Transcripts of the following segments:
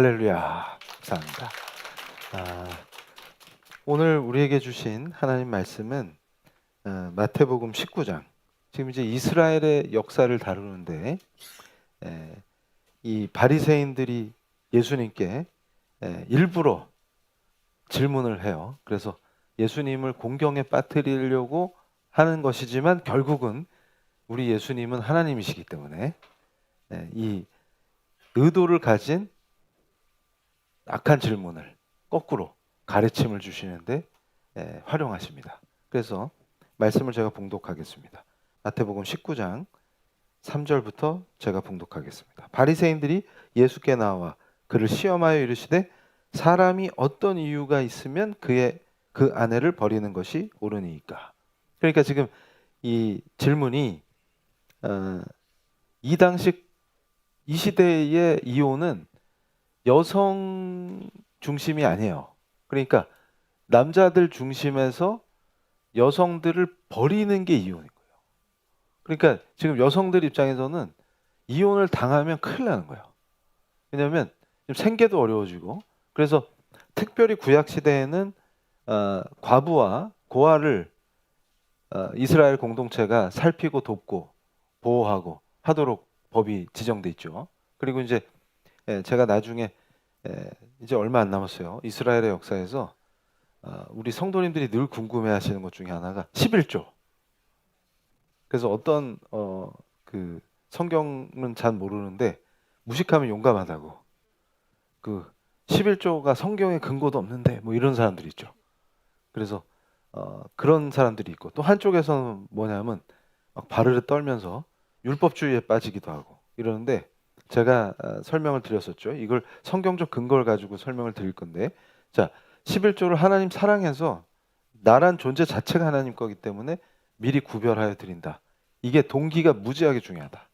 할렐루야. 감사합니다. 아, 오늘 우리에게 주신 하나님 말씀은 마태복음 19장. 지금 이제 이스라엘의 역사를 다루는데 이 바리새인들이 예수님께 일부러 질문을 해요. 그래서 예수님을 공경에 빠뜨리려고 하는 것이지만 결국은 우리 예수님은 하나님이시기 때문에 이 의도를 가진 악한 질문을 거꾸로 가르침을 주시는데 활용하십니다. 그래서 말씀을 제가 봉독하겠습니다. 마태복음 19장 3절부터 제가 봉독하겠습니다. 바리새인들이 예수께 나와 그를 시험하여 이르시되 사람이 어떤 이유가 있으면 그 아내를 버리는 것이 옳으니까. 그러니까 지금 이 질문이 이 당시 이 시대의 이혼은 여성 중심이 아니에요. 그러니까 남자들 중심에서 여성들을 버리는 게 이혼인 거예요. 그러니까 지금 여성들 입장에서는 이혼을 당하면 큰일 나는 거예요. 왜냐하면 생계도 어려워지고, 그래서 특별히 구약 시대에는 과부와 고아를 이스라엘 공동체가 살피고 돕고 보호하고 하도록 법이 지정돼 있죠. 그리고 이제 제가 나중에 이제 얼마 안 남았어요. 이스라엘의 역사에서 우리 성도님들이 늘 궁금해하시는 것 중에 하나가 11조. 그래서 어떤 그 성경은 잘 모르는데 무식하면 용감하다고. 그 11조가 성경에 근거도 없는데 뭐 이런 사람들이 있죠. 그래서 그런 사람들이 있고, 또 한쪽에서는 뭐냐면 막 바르르 떨면서 율법주의에 빠지기도 하고 이러는데, 제가 설명을 드렸었죠. 이걸 성경적 근거를 가지고 설명을 드릴 건데, 자, 11조를 하나님 사랑해서 나란 존재 자체가 하나님 거기 때문에 미리 구별하여 드린다. 이게 동기가 무지하게 중요하다.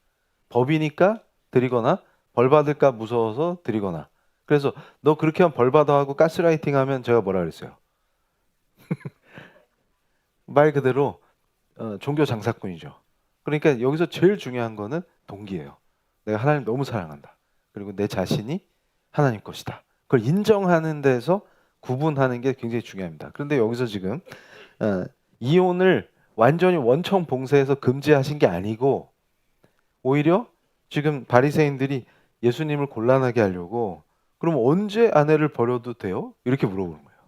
법이니까 드리거나 벌 받을까 무서워서 드리거나. 그래서 너 그렇게 하면 벌 받아 하고 가스라이팅 하면 제가 뭐라 그랬어요? 말 그대로 종교 장사꾼이죠. 그러니까 여기서 제일 중요한 거는 동기예요. 내가 하나님 너무 사랑한다. 그리고 내 자신이 하나님 것이다. 그걸 인정하는 데서 구분하는 게 굉장히 중요합니다. 그런데 여기서 지금 이혼을 완전히 원청 봉쇄해서 금지하신 게 아니고, 오히려 지금 바리새인들이 예수님을 곤란하게 하려고, 그럼 언제 아내를 버려도 돼요? 이렇게 물어보는 거예요.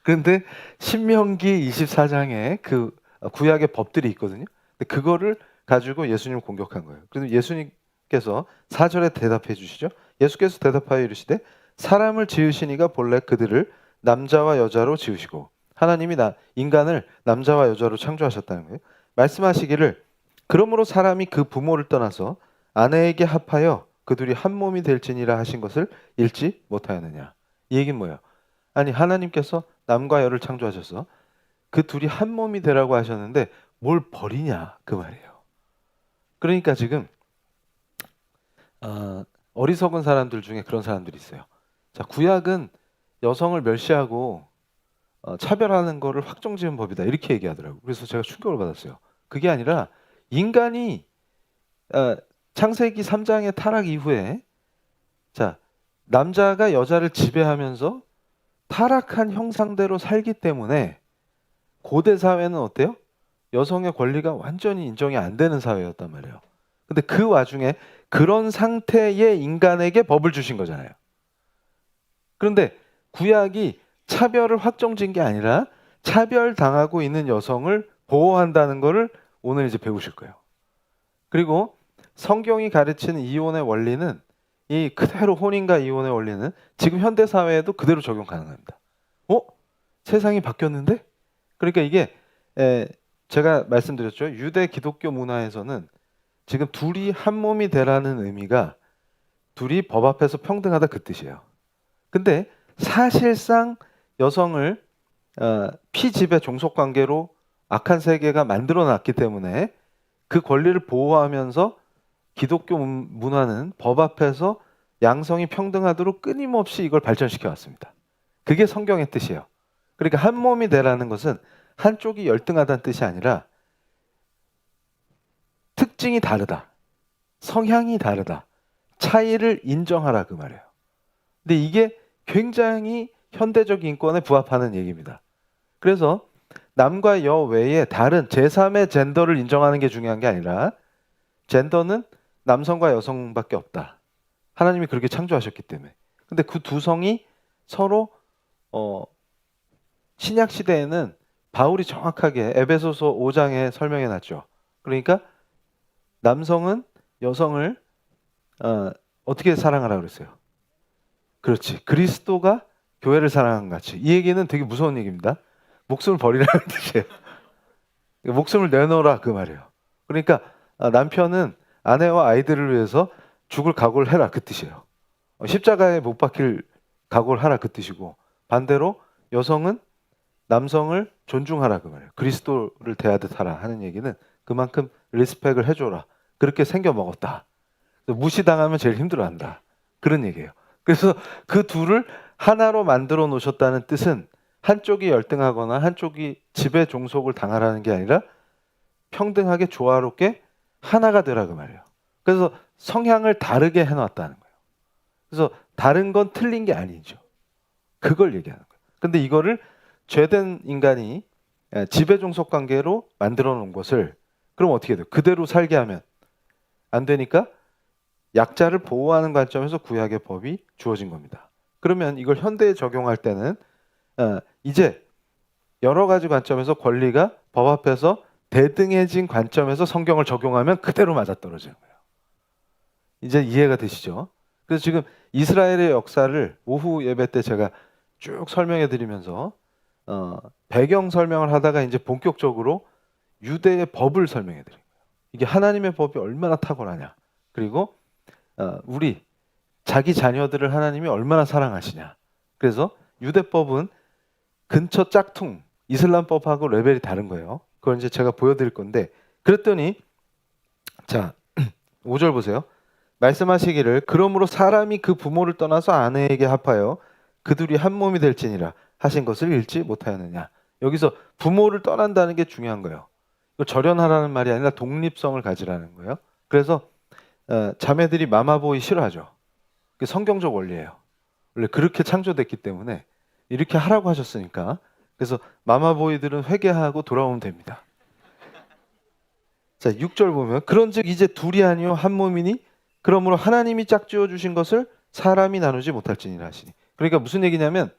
그런데 신명기 24장에 그 구약의 법들이 있거든요. 근데 그거를 가지고 예수님을 공격한 거예요. 그래서 예수님께서 4절에 대답해 주시죠. 예수께서 대답하여 이르시되 사람을 지으시니가 본래 그들을 남자와 여자로 지으시고 하나님이 인간을 남자와 여자로 창조하셨다는 거예요. 말씀하시기를 그러므로 사람이 그 부모를 떠나서 아내에게 합하여 그 둘이 한 몸이 될지니라 하신 것을 읽지 못하였느냐. 이 얘기는 뭐예요? 아니, 하나님께서 남과 여를 창조하셔서 그 둘이 한 몸이 되라고 하셨는데 뭘 버리냐 그 말이에요. 그러니까 지금 어리석은 사람들 중에 그런 사람들이 있어요. 자, 구약은 여성을 멸시하고 차별하는 거를 확정지은 법이다 이렇게 얘기하더라고요. 그래서 제가 충격을 받았어요. 그게 아니라 인간이 창세기 3장의 타락 이후에, 자, 남자가 여자를 지배하면서 타락한 형상대로 살기 때문에 고대 사회는 어때요? 여성의 권리가 완전히 인정이 안 되는 사회였단 말이에요. 근데 그 와중에 그런 상태의 인간에게 법을 주신 거잖아요. 그런데 구약이 차별을 확정진 게 아니라 차별당하고 있는 여성을 보호한다는 거를 오늘 이제 배우실 거예요. 그리고 성경이 가르치는 이혼의 원리는, 이 그대로 혼인과 이혼의 원리는 지금 현대 사회에도 그대로 적용 가능합니다. 세상이 바뀌었는데? 그러니까 이게 제가 말씀드렸죠. 유대 기독교 문화에서는 지금 둘이 한 몸이 되라는 의미가 둘이 법 앞에서 평등하다 그 뜻이에요. 근데 사실상 여성을 피지배 종속관계로 악한 세계가 만들어놨기 때문에 그 권리를 보호하면서 기독교 문화는 법 앞에서 양성이 평등하도록 끊임없이 이걸 발전시켜 왔습니다. 그게 성경의 뜻이에요. 그러니까 한 몸이 되라는 것은 한쪽이 열등하다는 뜻이 아니라 특징이 다르다, 성향이 다르다, 차이를 인정하라 그 말이에요. 근데 이게 굉장히 현대적 인권에 부합하는 얘기입니다. 그래서 남과 여 외에 다른 제3의 젠더를 인정하는 게 중요한 게 아니라 젠더는 남성과 여성밖에 없다. 하나님이 그렇게 창조하셨기 때문에. 근데 그 두 성이 서로 신약 시대에는 바울이 정확하게 에베소서 5장에 설명해 놨죠. 그러니까 남성은 여성을 어떻게 사랑하라 그랬어요? 그렇지. 그리스도가 교회를 사랑한 같이. 이 얘기는 되게 무서운 얘기입니다. 목숨을 버리라는 뜻이에요. 목숨을 내놓으라 그 말이에요. 그러니까 남편은 아내와 아이들을 위해서 죽을 각오를 해라 그 뜻이에요. 십자가에 못 박힐 각오를 하라 그 뜻이고, 반대로 여성은 남성을 존중하라 그 말이에요. 그리스도를 대하듯 하라 하는 얘기는 그만큼 리스펙을 해줘라. 그렇게 생겨 먹었다. 무시당하면 제일 힘들어한다. 그런 얘기예요. 그래서 그 둘을 하나로 만들어 놓으셨다는 뜻은 한쪽이 열등하거나 한쪽이 지배 종속을 당하라는 게 아니라 평등하게 조화롭게 하나가 되라 그 말이에요. 그래서 성향을 다르게 해놨다는 거예요. 그래서 다른 건 틀린 게 아니죠. 그걸 얘기하는 거예요. 근데 이거를 죄된 인간이 지배 종속 관계로 만들어 놓은 것을 그럼 어떻게 돼요? 그대로 살게 하면 안 되니까 약자를 보호하는 관점에서 구약의 법이 주어진 겁니다. 그러면 이걸 현대에 적용할 때는 이제 여러 가지 관점에서 권리가 법 앞에서 대등해진 관점에서 성경을 적용하면 그대로 맞아떨어지는 거예요. 이제 이해가 되시죠? 그래서 지금 이스라엘의 역사를 오후 예배 때 제가 쭉 설명해 드리면서 배경 설명을 하다가 이제 본격적으로 유대의 법을 설명해 드린 거예요. 이게 하나님의 법이 얼마나 탁월하냐. 그리고 우리 자기 자녀들을 하나님이 얼마나 사랑하시냐. 그래서 유대법은 근처 짝퉁 이슬람법하고 레벨이 다른 거예요. 그걸 이제 제가 보여드릴 건데, 그랬더니 자 5절 보세요. 말씀하시기를 그러므로 사람이 그 부모를 떠나서 아내에게 합하여 그 둘이 한 몸이 될지니라 하신 것을 읽지 못하였느냐. 여기서 부모를 떠난다는 게 중요한 거예요. 이거 절연하라는 말이 아니라 독립성을 가지라는 거예요. 그래서 자매들이 마마보이 싫어하죠. 그게 성경적 원리예요. 원래 그렇게 창조됐기 때문에 이렇게 하라고 하셨으니까. 그래서 마마보이들은 회개하고 돌아오면 됩니다. 자 6절 보면 그런즉 이제 둘이 아니요 한 몸이니 그러므로 하나님이 짝지어 주신 것을 사람이 나누지 못할지니라 하시니. 그러니까 무슨 얘기냐면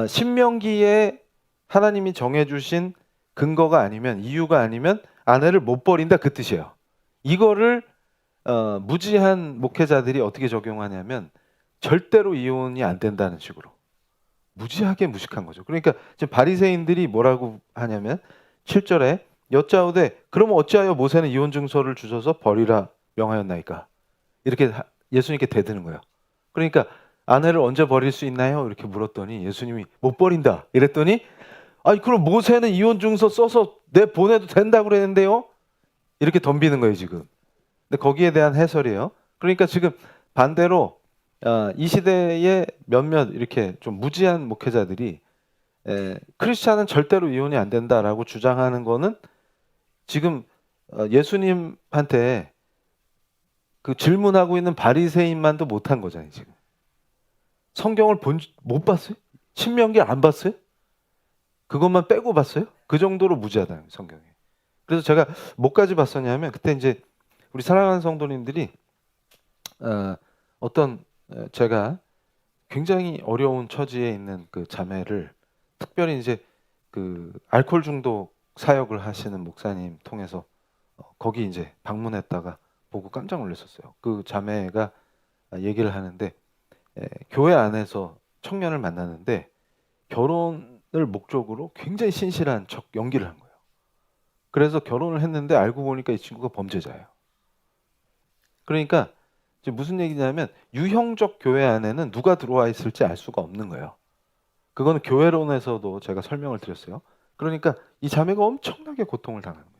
신명기에 하나님이 정해주신 근거가 아니면 이유가 아니면 아내를 못 버린다 그 뜻이에요. 이거를 무지한 목회자들이 어떻게 적용하냐면 절대로 이혼이 안 된다는 식으로 무지하게 무식한 거죠. 그러니까 지금 바리새인들이 뭐라고 하냐면 7절에 여짜오되 그러면 어찌하여 모세는 이혼 증서를 주셔서 버리라 명하였나이까. 이렇게 예수님께 대드는 거예요. 그러니까 아내를 언제 버릴 수 있나요? 이렇게 물었더니 예수님이 못 버린다. 이랬더니 아니 그럼 모세는 이혼 증서 써서 내 보내도 된다고 그랬는데요? 이렇게 덤비는 거예요 지금. 근데 거기에 대한 해설이에요. 그러니까 지금 반대로 이 시대에 몇몇 이렇게 좀 무지한 목회자들이 크리스찬은 절대로 이혼이 안 된다라고 주장하는 거는 지금 예수님한테 그 질문하고 있는 바리새인만도 못한 거잖아요 지금. 성경을 못 봤어요? 신명기 안 봤어요? 그것만 빼고 봤어요? 그 정도로 무지하다는 성경에. 그래서 제가 뭐까지 봤었냐면 그때 이제 우리 사랑하는 성도님들이 어떤 제가 굉장히 어려운 처지에 있는 그 자매를 특별히 이제 그 알코올 중독 사역을 하시는 목사님 통해서 거기 이제 방문했다가 보고 깜짝 놀랐었어요. 그 자매가 얘기를 하는데 교회 안에서 청년을 만나는데 결혼을 목적으로 굉장히 신실한 척 연기를 한 거예요. 그래서 결혼을 했는데 알고 보니까 이 친구가 범죄자예요. 그러니까 이제 무슨 얘기냐면 유형적 교회 안에는 누가 들어와 있을지 알 수가 없는 거예요. 그거는 교회론에서도 제가 설명을 드렸어요. 그러니까 이 자매가 엄청나게 고통을 당하는 거예요.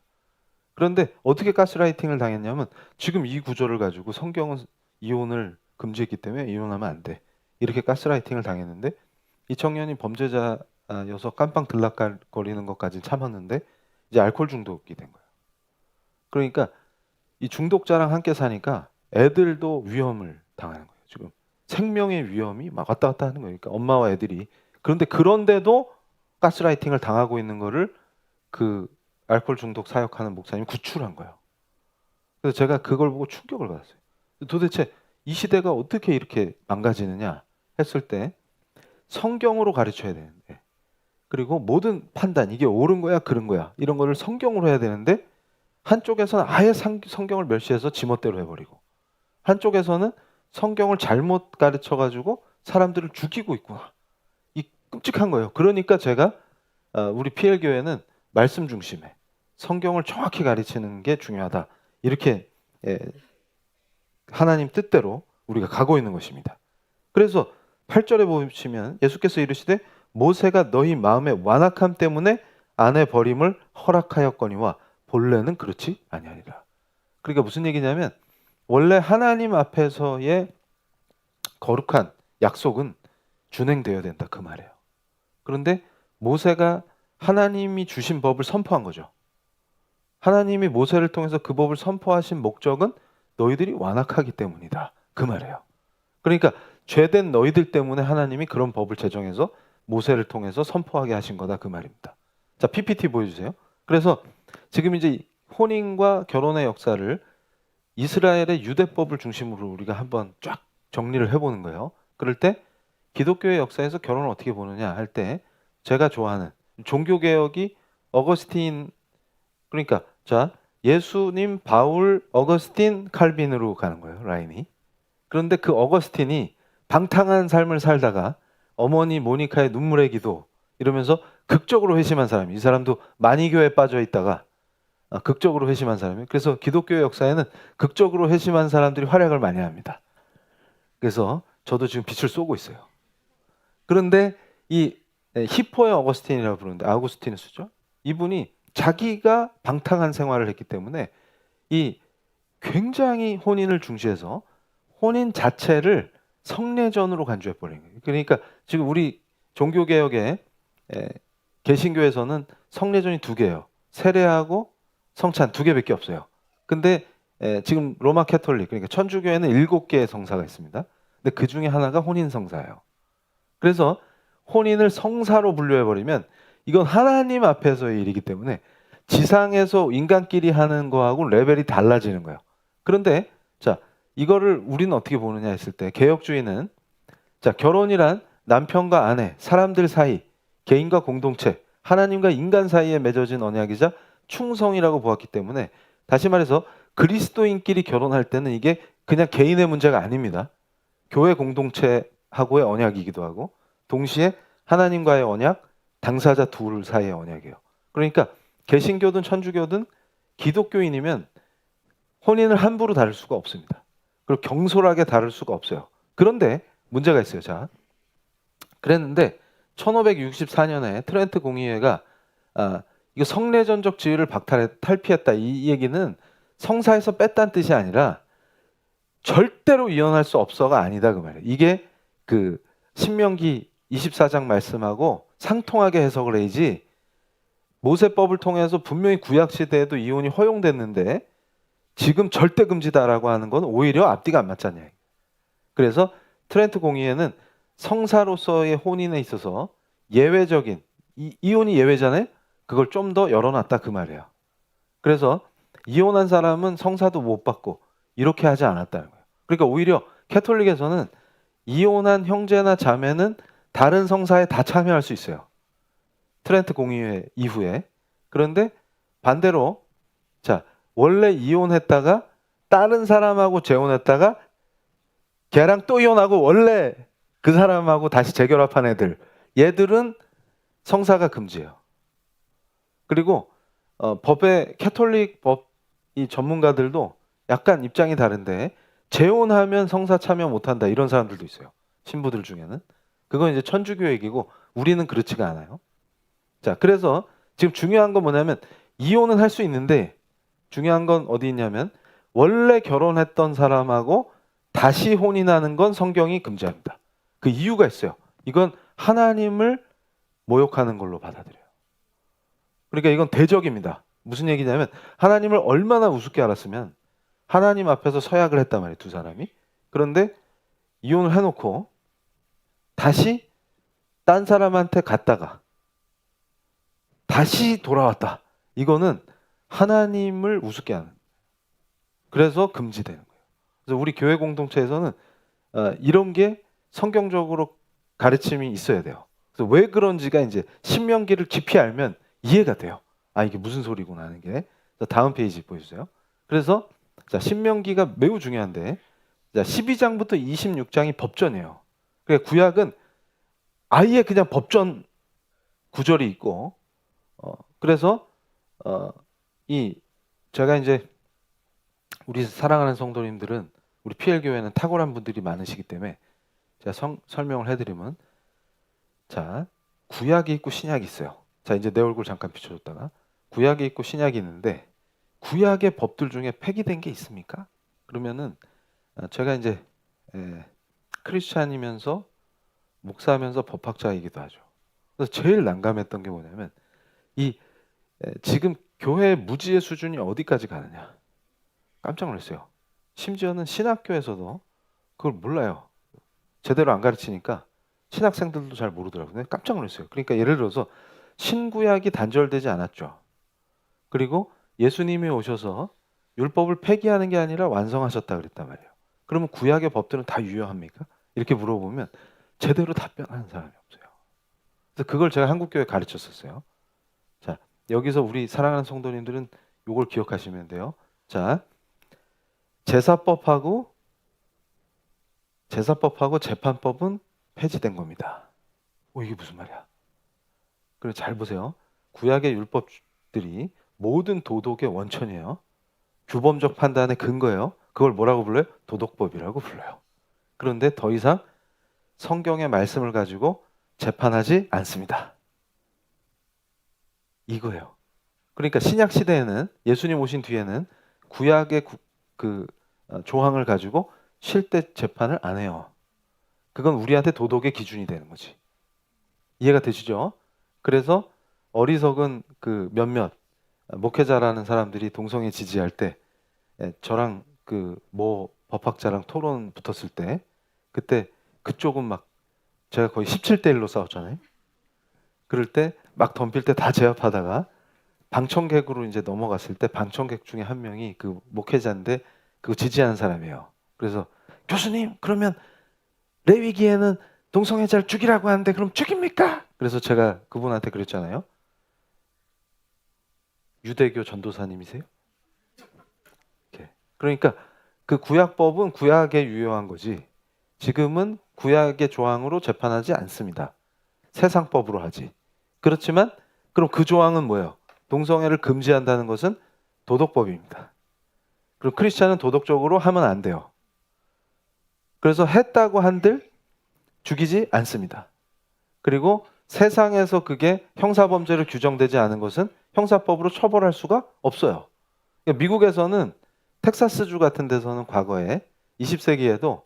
그런데 어떻게 가스라이팅을 당했냐면 지금 이 구절을 가지고 성경은 이혼을 금지했기 때문에 이혼하면 안 돼. 이렇게 가스라이팅을 당했는데 이 청년이 범죄자여서 깜빵 들락거리는 것까지 참았는데 이제 알코올 중독이 된 거예요. 그러니까 이 중독자랑 함께 사니까 애들도 위험을 당하는 거예요. 지금 생명의 위험이 막 왔다 갔다 하는 거예요. 그러니까 엄마와 애들이. 그런데 그런데도 가스라이팅을 당하고 있는 거를 그 알코올 중독 사역하는 목사님이 구출한 거예요. 그래서 제가 그걸 보고 충격을 받았어요. 도대체 이 시대가 어떻게 이렇게 망가지느냐 했을 때 성경으로 가르쳐야 되는데, 그리고 모든 판단, 이게 옳은 거야 그른 거야 이런 거를 성경으로 해야 되는데, 한쪽에서는 아예 성경을 멸시해서 지멋대로 해버리고, 한쪽에서는 성경을 잘못 가르쳐가지고 사람들을 죽이고 있구나. 이 끔찍한 거예요. 그러니까 제가 우리 PL교회는 말씀 중심에 성경을 정확히 가르치는 게 중요하다. 이렇게 하나님 뜻대로 우리가 가고 있는 것입니다. 그래서 8절에 보시면 예수께서 이르시되 모세가 너희 마음의 완악함 때문에 아내 버림을 허락하였거니와 본래는 그렇지 아니하니라. 그러니까 무슨 얘기냐면 원래 하나님 앞에서의 거룩한 약속은 준행되어야 된다 그 말이에요. 그런데 모세가 하나님이 주신 법을 선포한 거죠. 하나님이 모세를 통해서 그 법을 선포하신 목적은 너희들이 완악하기 때문이다 그 말이에요. 그러니까 죄된 너희들 때문에 하나님이 그런 법을 제정해서 모세를 통해서 선포하게 하신 거다 그 말입니다. 자, PPT 보여주세요. 그래서 지금 이제 혼인과 결혼의 역사를 이스라엘의 유대법을 중심으로 우리가 한번 쫙 정리를 해보는 거예요. 그럴 때 기독교의 역사에서 결혼을 어떻게 보느냐 할 때 제가 좋아하는 종교개혁이 어거스틴, 그러니까 자 예수님, 바울, 어거스틴, 칼빈으로 가는 거예요 라인이. 그런데 그 어거스틴이 방탕한 삶을 살다가 어머니 모니카의 눈물의 기도 이러면서 극적으로 회심한 사람이, 이 사람도 마니교에 빠져 있다가 극적으로 회심한 사람이에요. 그래서 기독교 역사에는 극적으로 회심한 사람들이 활약을 많이 합니다. 그래서 저도 지금 빛을 쏘고 있어요. 그런데 이 히포의 어거스틴이라고 부르는데 아우구스티누스죠. 이분이 자기가 방탕한 생활을 했기 때문에 이 굉장히 혼인을 중시해서 혼인 자체를 성례전으로 간주해 버린 거예요. 그러니까 지금 우리 종교개혁에 개신교에서는 성례전이 2개예요. 세례하고 성찬 2개밖에 없어요. 근데 지금 로마 캐톨릭, 그러니까 천주교에는 7개의 성사가 있습니다. 근데 그 중에 하나가 혼인 성사예요. 그래서 혼인을 성사로 분류해 버리면 이건 하나님 앞에서의 일이기 때문에 지상에서 인간끼리 하는 거하고 레벨이 달라지는 거예요. 그런데 자, 이거를 우리는 어떻게 보느냐 했을 때 개혁주의는 자, 결혼이란 남편과 아내, 사람들 사이, 개인과 공동체, 하나님과 인간 사이에 맺어진 언약이자 충성이라고 보았기 때문에, 다시 말해서 그리스도인끼리 결혼할 때는 이게 그냥 개인의 문제가 아닙니다. 교회 공동체하고의 언약이기도 하고 동시에 하나님과의 언약, 당사자 둘 사이의 언약이에요. 그러니까 개신교든 천주교든 기독교인이면 혼인을 함부로 다룰 수가 없습니다. 그리고 경솔하게 다룰 수가 없어요. 그런데 문제가 있어요. 자, 그랬는데 1564년에 트렌트 공의회가 이거 성례전적 지위를 탈피했다. 이 얘기는 성사에서 뺐다는 뜻이 아니라 절대로 이혼할 수 없어가 아니다 그 말이에요. 이게 그 신명기 24장 말씀하고 상통하게 해석을 해야지, 모세법을 통해서 분명히 구약 시대에도 이혼이 허용됐는데 지금 절대 금지다라고 하는 건 오히려 앞뒤가 안 맞잖아요. 그래서 트렌트 공의회는 성사로서의 혼인에 있어서 예외적인 이혼이 예외잖아요. 그걸 좀 더 열어놨다 그 말이에요. 그래서 이혼한 사람은 성사도 못 받고 이렇게 하지 않았다는 거예요. 그러니까 오히려 캐톨릭에서는 이혼한 형제나 자매는 다른 성사에 다 참여할 수 있어요. 트렌트 공의회 이후에. 그런데 반대로 자, 원래 이혼했다가 다른 사람하고 재혼했다가 걔랑 또 이혼하고 원래 그 사람하고 다시 재결합한 얘들은 성사가 금지예요. 그리고 법의 캐톨릭 법 이 전문가들도 약간 입장이 다른데 재혼하면 성사 참여 못한다 이런 사람들도 있어요. 신부들 중에는. 그건 이제 천주교 얘기고 우리는 그렇지가 않아요. 자, 그래서 지금 중요한 건 뭐냐면 이혼은 할 수 있는데 중요한 건 어디 있냐면 원래 결혼했던 사람하고 다시 혼인하는 건 성경이 금지합니다. 그 이유가 있어요. 이건 하나님을 모욕하는 걸로 받아들여요. 그러니까 이건 대적입니다. 무슨 얘기냐면 하나님을 얼마나 우습게 알았으면 하나님 앞에서 서약을 했단 말이에요, 두 사람이. 그런데 이혼을 해놓고 다시 딴 사람한테 갔다가 다시 돌아왔다. 이거는 하나님을 우습게 하는. 그래서 금지되는 거예요. 그래서 우리 교회 공동체에서는 이런 게 성경적으로 가르침이 있어야 돼요. 그래서 왜 그런지가 이제 신명기를 깊이 알면 이해가 돼요. 아, 이게 무슨 소리구나 하는 게. 다음 페이지 보여주세요. 그래서 자, 신명기가 매우 중요한데, 자, 12장부터 26장이 법전이에요. 그러니까 구약은 아예 그냥 법전 구절이 있고, 그래서 이 제가 이제 우리 사랑하는 성도님들은 우리 PL 교회는 탁월한 분들이 많으시기 때문에 제가 설명을 해드리면, 자, 구약이 있고 신약이 있어요. 자, 이제 내 얼굴 잠깐 비춰줬다가 구약이 있고 신약이 있는데 구약의 법들 중에 폐기된 게 있습니까? 그러면은 제가 이제 크리스찬이면서 목사면서 법학자이기도 하죠. 그래서 제일 난감했던 게 뭐냐면 지금 교회 무지의 수준이 어디까지 가느냐. 깜짝 놀랐어요. 심지어는 신학교에서도 그걸 몰라요. 제대로 안 가르치니까 신학생들도 잘 모르더라고요. 깜짝 놀랐어요. 그러니까 예를 들어서 신구약이 단절되지 않았죠. 그리고 예수님이 오셔서 율법을 폐기하는 게 아니라 완성하셨다 그랬단 말이에요. 그러면 구약의 법들은 다 유효합니까? 이렇게 물어보면 제대로 답변하는 사람이 없어요. 그래서 그걸 제가 한국교회에 가르쳤었어요. 자, 여기서 우리 사랑하는 성도님들은 이걸 기억하시면 돼요. 자, 제사법하고 재판법은 폐지된 겁니다. 이게 무슨 말이야? 그래서 잘 보세요. 구약의 율법들이 모든 도덕의 원천이에요. 규범적 판단의 근거예요. 그걸 뭐라고 불러요? 도덕법이라고 불러요. 그런데 더 이상 성경의 말씀을 가지고 재판하지 않습니다. 이거예요. 그러니까 신약 시대에는 예수님 오신 뒤에는 구약의 조항을 가지고 실제 재판을 안 해요. 그건 우리한테 도덕의 기준이 되는 거지. 이해가 되시죠? 그래서 어리석은 그 몇몇 목회자라는 사람들이 동성애 지지할 때 저랑 법학자랑 토론 붙었을 때 그때 그쪽은 막 제가 거의 17대 1로 싸웠잖아요. 그럴 때 막 덤빌 때 다 제압하다가 방청객으로 이제 넘어갔을 때 방청객 중에 한 명이 그 목회자인데 그거 지지하는 사람이에요. 그래서 교수님, 그러면 레위기에는 동성애자를 죽이라고 하는데 그럼 죽입니까? 그래서 제가 그분한테 그랬잖아요. 유대교 전도사님이세요? 이렇게. 그러니까 그 구약법은 구약에 유효한 거지. 지금은 구약의 조항으로 재판하지 않습니다. 세상법으로 하지. 그렇지만 그럼 그 조항은 뭐예요? 동성애를 금지한다는 것은 도덕법입니다. 그리고 크리스찬은 도덕적으로 하면 안 돼요. 그래서 했다고 한들 죽이지 않습니다. 그리고 세상에서 그게 형사범죄로 규정되지 않은 것은 형사법으로 처벌할 수가 없어요. 그러니까 미국에서는 텍사스주 같은 데서는 과거에 20세기에도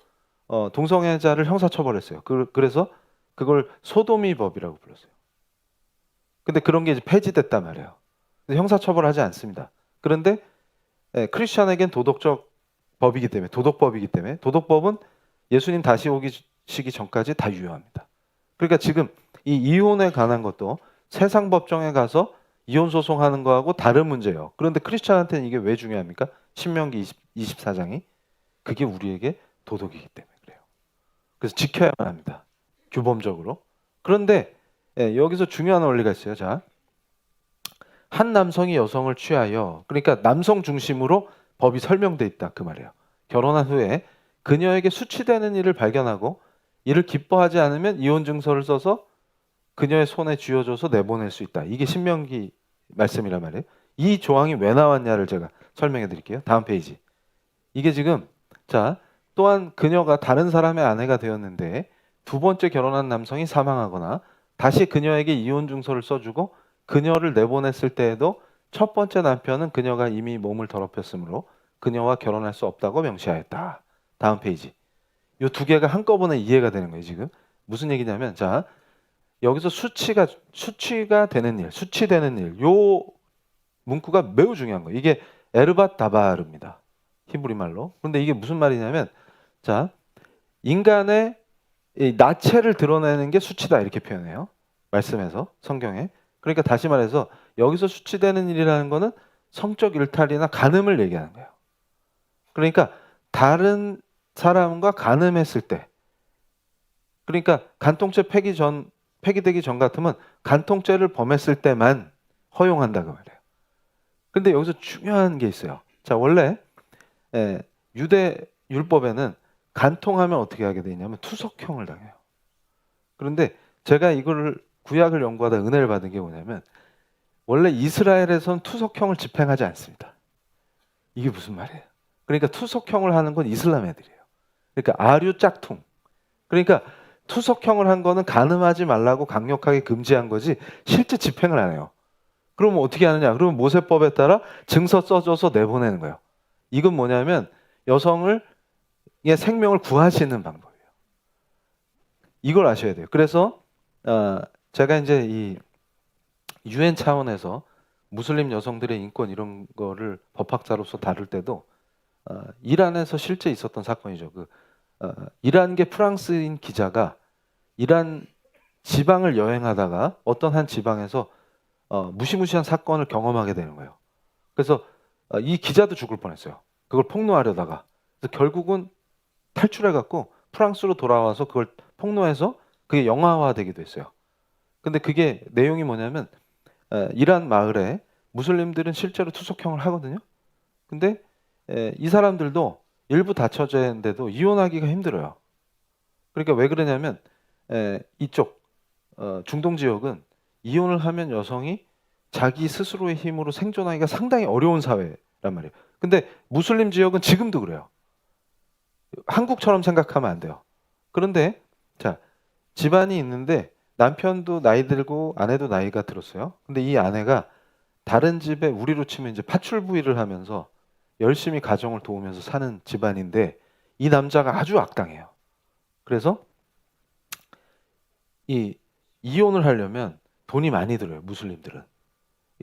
동성애자를 형사처벌했어요. 그래서 그걸 소도미법이라고 불렀어요. 근데 그런 게 이제 폐지됐단 말이에요. 형사처벌하지 않습니다. 그런데 크리스천에겐 도덕적 법이기 때문에, 도덕법이기 때문에 도덕법은 예수님 다시 오시기 전까지 다 유효합니다. 그러니까 지금 이 이혼에 관한 것도 세상 법정에 가서 이혼 소송하는 거하고 다른 문제예요. 그런데 크리스천한테는 이게 왜 중요합니까? 신명기 24장이 그게 우리에게 도덕이기 때문에 그래요. 그래서 지켜야만 합니다. 규범적으로. 그런데 여기서 중요한 원리가 있어요. 자, 한 남성이 여성을 취하여, 그러니까 남성 중심으로 법이 설명돼 있다 그 말이에요. 결혼한 후에 그녀에게 수치되는 일을 발견하고 이를 기뻐하지 않으면 이혼 증서를 써서 그녀의 손에 쥐어줘서 내보낼 수 있다. 이게 신명기 말씀이란 말이에요. 이 조항이 왜 나왔냐를 제가 설명해 드릴게요. 다음 페이지. 이게 지금 자, 또한 그녀가 다른 사람의 아내가 되었는데 두 번째 결혼한 남성이 사망하거나 다시 그녀에게 이혼 증서를 써주고 그녀를 내보냈을 때에도 첫 번째 남편은 그녀가 이미 몸을 더럽혔으므로 그녀와 결혼할 수 없다고 명시하였다. 다음 페이지. 이 두 개가 한꺼번에 이해가 되는 거예요. 지금 무슨 얘기냐면, 자, 여기서 수치가 되는 일, 수치되는 일, 요 문구가 매우 중요한 거예요. 이게 에르밧 다바르입니다. 히브리 말로. 그런데 이게 무슨 말이냐면, 자, 인간의 이 나체를 드러내는 게 수치다 이렇게 표현해요. 말씀에서, 성경에. 그러니까 다시 말해서 여기서 수치되는 일이라는 거는 성적 일탈이나 간음을 얘기하는 거예요. 그러니까 다른 사람과 간음했을 때, 그러니까 간통죄 폐기되기 전 같으면 간통죄를 범했을 때만 허용한다 그 말이에요. 근데 여기서 중요한 게 있어요. 자, 원래 유대 율법에는 간통하면 어떻게 하게 되냐면 투석형을 당해요. 그런데 제가 이거를 구약을 연구하다 은혜를 받은 게 뭐냐면, 원래 이스라엘에선 투석형을 집행하지 않습니다. 이게 무슨 말이에요? 그러니까 투석형을 하는 건 이슬람 애들이에요. 그러니까 아류 짝퉁. 그러니까 투석형을 한 거는 간음하지 말라고 강력하게 금지한 거지 실제 집행을 안 해요. 그러면 어떻게 하느냐? 그러면 모세법에 따라 증서 써줘서 내보내는 거예요. 이건 뭐냐면 여성의 생명을 구하시는 방법이에요. 이걸 아셔야 돼요. 그래서 제가 이제 이 UN 차원에서 무슬림 여성들의 인권 이런 거를 법학자로서 다룰 때도 이란에서 실제 있었던 사건이죠. 이란계 프랑스인 기자가 이란 지방을 여행하다가 어떤 한 지방에서 무시무시한 사건을 경험하게 되는 거예요. 그래서 이 기자도 죽을 뻔했어요. 그걸 폭로하려다가. 그래서 결국은 탈출해갖고 프랑스로 돌아와서 그걸 폭로해서 그게 영화화되기도 했어요. 근데 그게 내용이 뭐냐면 이란 마을에 무슬림들은 실제로 투석형을 하거든요. 근데 이 사람들도 일부 다처제인데도 이혼하기가 힘들어요. 그러니까 왜 그러냐면 이쪽 중동 지역은 이혼을 하면 여성이 자기 스스로의 힘으로 생존하기가 상당히 어려운 사회란 말이에요. 근데 무슬림 지역은 지금도 그래요. 한국처럼 생각하면 안 돼요. 그런데 자, 집안이 있는데 남편도 나이 들고 아내도 나이가 들었어요. 근데 이 아내가 다른 집에 우리로 치면 이제 파출부일을 하면서 열심히 가정을 도우면서 사는 집안인데 이 남자가 아주 악당해요. 그래서 이혼을 하려면 돈이 많이 들어요. 무슬림들은.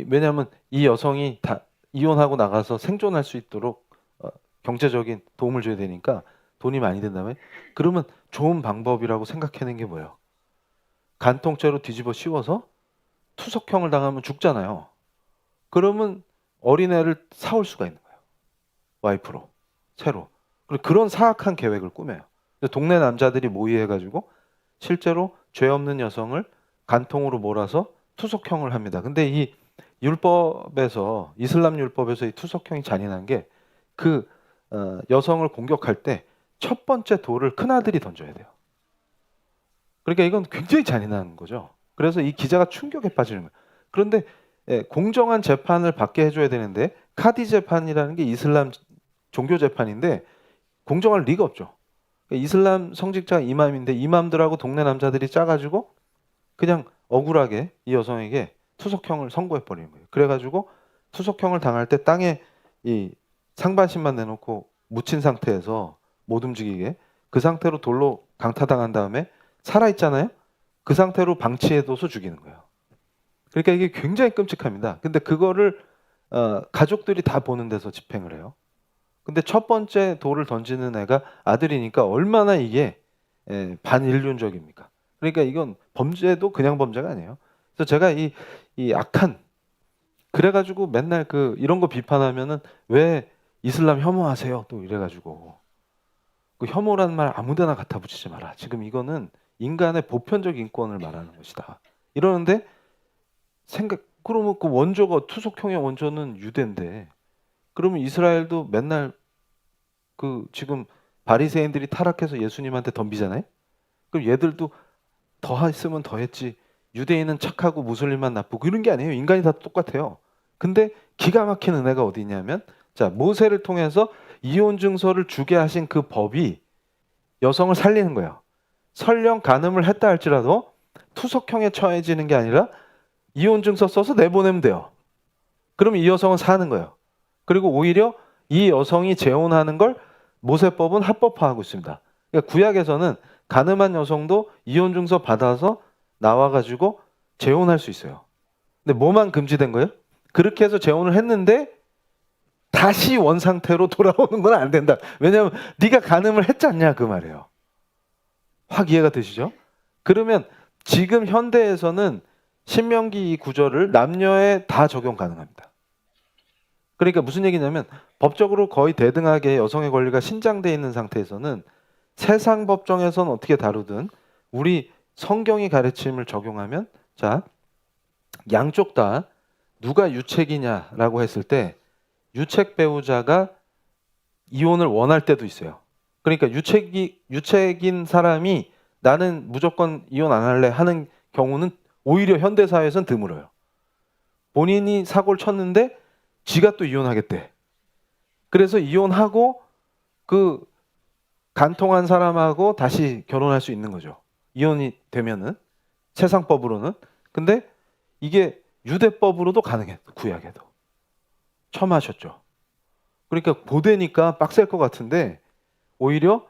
왜냐하면 이 여성이 다 이혼하고 나가서 생존할 수 있도록 경제적인 도움을 줘야 되니까 돈이 많이 든다면, 그러면 좋은 방법이라고 생각해낸 게 뭐예요? 간통죄로 뒤집어 씌워서 투석형을 당하면 죽잖아요. 그러면 어린애를 사올 수가 있는 거예요. 와이프로, 새로. 그리고 그런 사악한 계획을 꾸며요. 동네 남자들이 모의해가지고 실제로 죄 없는 여성을 간통으로 몰아서 투석형을 합니다. 근데 이 율법에서, 이슬람 율법에서 이 투석형이 잔인한 게 여성을 공격할 때 첫 번째 돌을 큰아들이 던져야 돼요. 그러니까 이건 굉장히 잔인한 거죠. 그래서 이 기자가 충격에 빠지는 거예요. 그런데 공정한 재판을 받게 해줘야 되는데 카디 재판이라는 게 이슬람 종교 재판인데 공정할 리가 없죠. 그러니까 이슬람 성직자 이맘인데 이맘들하고 동네 남자들이 짜가지고 그냥 억울하게 이 여성에게 투석형을 선고해 버리는 거예요. 그래가지고 투석형을 당할 때 땅에 이 상반신만 내놓고 묻힌 상태에서 못 움직이게, 그 상태로 돌로 강타당한 다음에 살아있잖아요. 그 상태로 방치해둬서 죽이는 거예요. 그러니까 이게 굉장히 끔찍합니다. 근데 그거를 가족들이 다 보는 데서 집행을 해요. 근데 첫 번째 돌을 던지는 애가 아들이니까 얼마나 이게 반인륜적입니까? 그러니까 이건 범죄도 그냥 범죄가 아니에요. 그래서 제가 이 악한, 그래가지고 맨날 이런 거 비판하면은 왜 이슬람 혐오하세요? 또 이래가지고 그 혐오라는 말 아무데나 갖다 붙이지 마라. 지금 이거는 인간의 보편적 인권을 말하는 것이다. 이러는데 그러면 그 원조가 투석형의 원조는 유대인데, 그러면 이스라엘도 맨날 지금 바리새인들이 타락해서 예수님한테 덤비잖아요. 그럼 얘들도 더 했으면 더 했지. 유대인은 착하고 무슬림만 나쁘고 이런 게 아니에요. 인간이 다 똑같아요. 근데 기가 막힌 은혜가 어디 있냐면, 자, 모세를 통해서 이혼 증서를 주게 하신 그 법이 여성을 살리는 거예요. 설령 간음을 했다 할지라도 투석형에 처해지는 게 아니라 이혼 증서 써서 내보내면 돼요. 그러면 이 여성은 사는 거예요. 그리고 오히려 이 여성이 재혼하는 걸 모세법은 합법화하고 있습니다. 그러니까 구약에서는 간음한 여성도 이혼 증서 받아서 나와가지고 재혼할 수 있어요. 근데 뭐만 금지된 거예요? 그렇게 해서 재혼을 했는데 다시 원상태로 돌아오는 건 안 된다. 왜냐하면 네가 간음을 했잖냐 그 말이에요. 확 이해가 되시죠? 그러면 지금 현대에서는 신명기 이 구절을 남녀에 다 적용 가능합니다. 그러니까 무슨 얘기냐면 법적으로 거의 대등하게 여성의 권리가 신장돼 있는 상태에서는 세상 법정에서는 어떻게 다루든 우리 성경이 가르침을 적용하면 자 양쪽 다 누가 유책이냐라고 했을 때 유책 배우자가 이혼을 원할 때도 있어요. 그러니까 유책인 사람이 나는 무조건 이혼 안 할래 하는 경우는 오히려 현대 사회에서는 드물어요. 본인이 사고를 쳤는데 지가 또 이혼하겠대. 그래서 이혼하고 그 간통한 사람하고 다시 결혼할 수 있는 거죠. 이혼이 되면은 세상법으로는. 근데 이게 유대법으로도 가능해. 구약에도. 처음 하셨죠. 그러니까 보대니까 빡셀 것 같은데 오히려